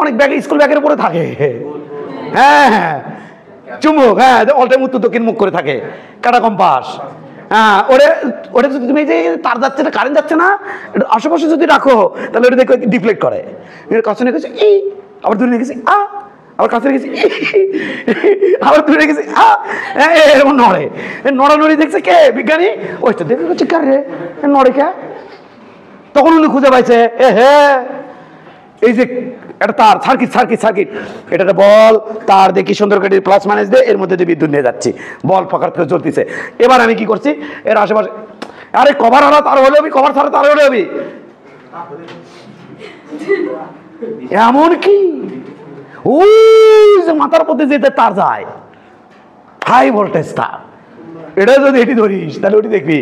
অনেক ব্যাগে, স্কুল ব্যাগের উপরে থাকে। হ্যাঁ হ্যাঁ, চুম্বক, হ্যাঁ, অল টাইম উত্তর দক্ষিণ মুখ করে থাকে, কাটা কম্পাস। হ্যাঁ, ওটা যদি তুমি যে তার যাচ্ছে না, কারেন্ট যাচ্ছে না, আশেপাশে যদি রাখো তাহলে ওটা দেখো ডিফ্লেক্ট করে। কাছে নিয়ে গেছে এই, আবার দূরে নিয়ে গেছি আবার কাছে রেখেছি, আবার দূরে রেখেছি এরকম নড়ে। নড়ানড়ি দেখছে কে? বিজ্ঞানী। ওইটা দেখে হচ্ছে কার রে নড়ে কে? তখন উনি খুঁজে পাইছে, এই যে একটা তার, সার্কিট সার্কিট সার্কিট, এটা একটা বল, তার দেখি সুন্দর করে প্লাস মাইনাস দিয়ে এর মধ্যে দিয়ে বিদ্যুৎ নিয়ে যাচ্ছি, বল ফাঁকার থেকে জ্বলতেছে। এবার আমি কি করছি, এর আশেপাশে, আরে কভার হারা তার হলে হবি, কভার ছাড়া তার হলে হবি, এমন কি ওই যে মাথার মধ্যে যেতে তার যায়, হাই ভোল্টেজ তার, এটা যদি এটি ধরিস তাহলে ওটি দেখবি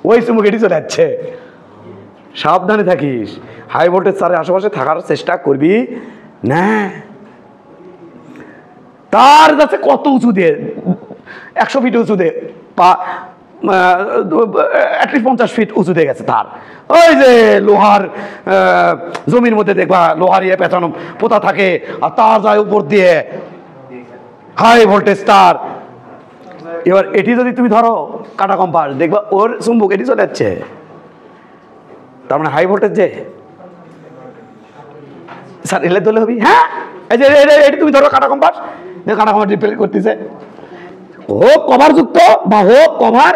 ওই চুম্বক এটি চলে যাচ্ছে। সাবধানে থাকিস, হাই ভোল্টেজ তারের আশেপাশে থাকার চেষ্টা করবি না। তার যাচ্ছে কত উঁচু দিয়ে, 100 ফিট উঁচু দিয়ে, অ্যাটলিস্ট 50 ফিট উঁচু দিয়ে গেছে তার। ওই যে লোহার জমির মধ্যে দেখবা লোহার ইয়ে পেঁচানো পোতা থাকে, আর তার যায় উপর দিয়ে, হাই ভোল্টেজ তার। এবার এটি যদি তুমি ধরো কাটা কম্পাস, দেখবা ওর চুম্বক এটি চলে যাচ্ছে, তার মানে হাই ভোল্টেজ যে। স্যার এলে ধরলে হবি, হ্যাঁ, এই যে এটি তুমি ধরো কাটা কম্পাস, কাটা কম্পাস রিপেয়ার করতেছে, হোক কভার যুক্ত বা হোক কভার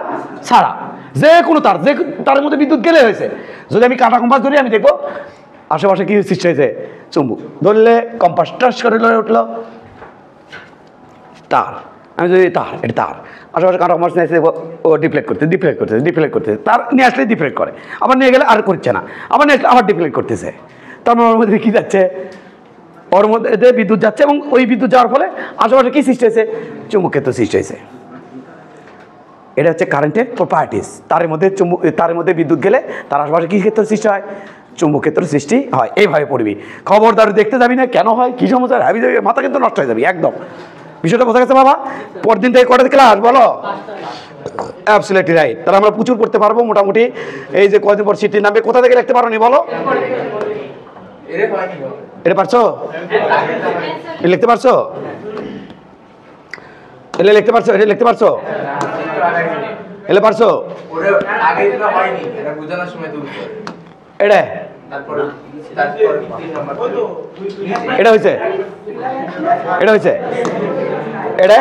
ছাড়া, যে কোনো তার, যে তারের মধ্যে বিদ্যুৎ গেলে হয়েছে। যদি আমি কাটা কম্পাস ধরি, আমি দেখবো আশেপাশে কি সৃষ্টি হয়েছে, চুম্বক। ধরলে কম্পাস টাচ করে লড়ে উঠলো তার, আমি যদি তার, এটা তার আশেপাশে কাটা কম্পাস নিয়ে দেখবো ও ডিফ্লেক্ট করতে ডিফ্লেক্ট করতেছে ডিফ্লেক্ট করতেছে, তার নিয়ে আসলে ডিফ্লেক্ট করে, আবার নিয়ে গেলে আর করছে না, আবার নিয়ে আসলে আবার ডিফ্লেক্ট করতেছে। তার মানে ওর মধ্যে কি যাচ্ছে, ওর মধ্যে বিদ্যুৎ যাচ্ছে, এবং ওই বিদ্যুৎ যাওয়ার ফলে আশেপাশে কি সৃষ্টি হয়েছে, চুম্বক ক্ষেত্র সৃষ্টি হয়েছে। এটা হচ্ছে কারেন্টের প্রপার্টিস। তারের মধ্যে বিদ্যুৎ গেলে তার আশেপাশে কি ক্ষেত্র সৃষ্টি হয়, চুম্বক ক্ষেত্র সৃষ্টি হয়। এইভাবে পড়বি, খবরদার দেখতে যাবি না, কেন হয় কি সমস্যা, ভাবি যাবি, মাথা কিন্তু নষ্ট হয়ে যাবি একদম। বিষয়টা বোঝা গেছে বাবা? পরদিন থেকে কটা ক্লাস বলো? Absolutely right. তাহলে আমরা প্রচুর পড়তে পারবো মোটামুটি। এই যে কয়দিন পর সিটির নামে কোথা থেকে লিখতে পারো নি বলো? এটা পারছো? লিখতে পারছো? এলে লিখতে পারছো? এটা লিখতে পারছো? এলে পারছো? এটা এটা হয়েছে, এটা হয়েছে, এটা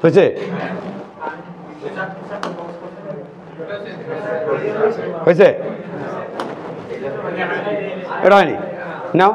হয়েছে, হয়েছে, এটা হয়নি নাও।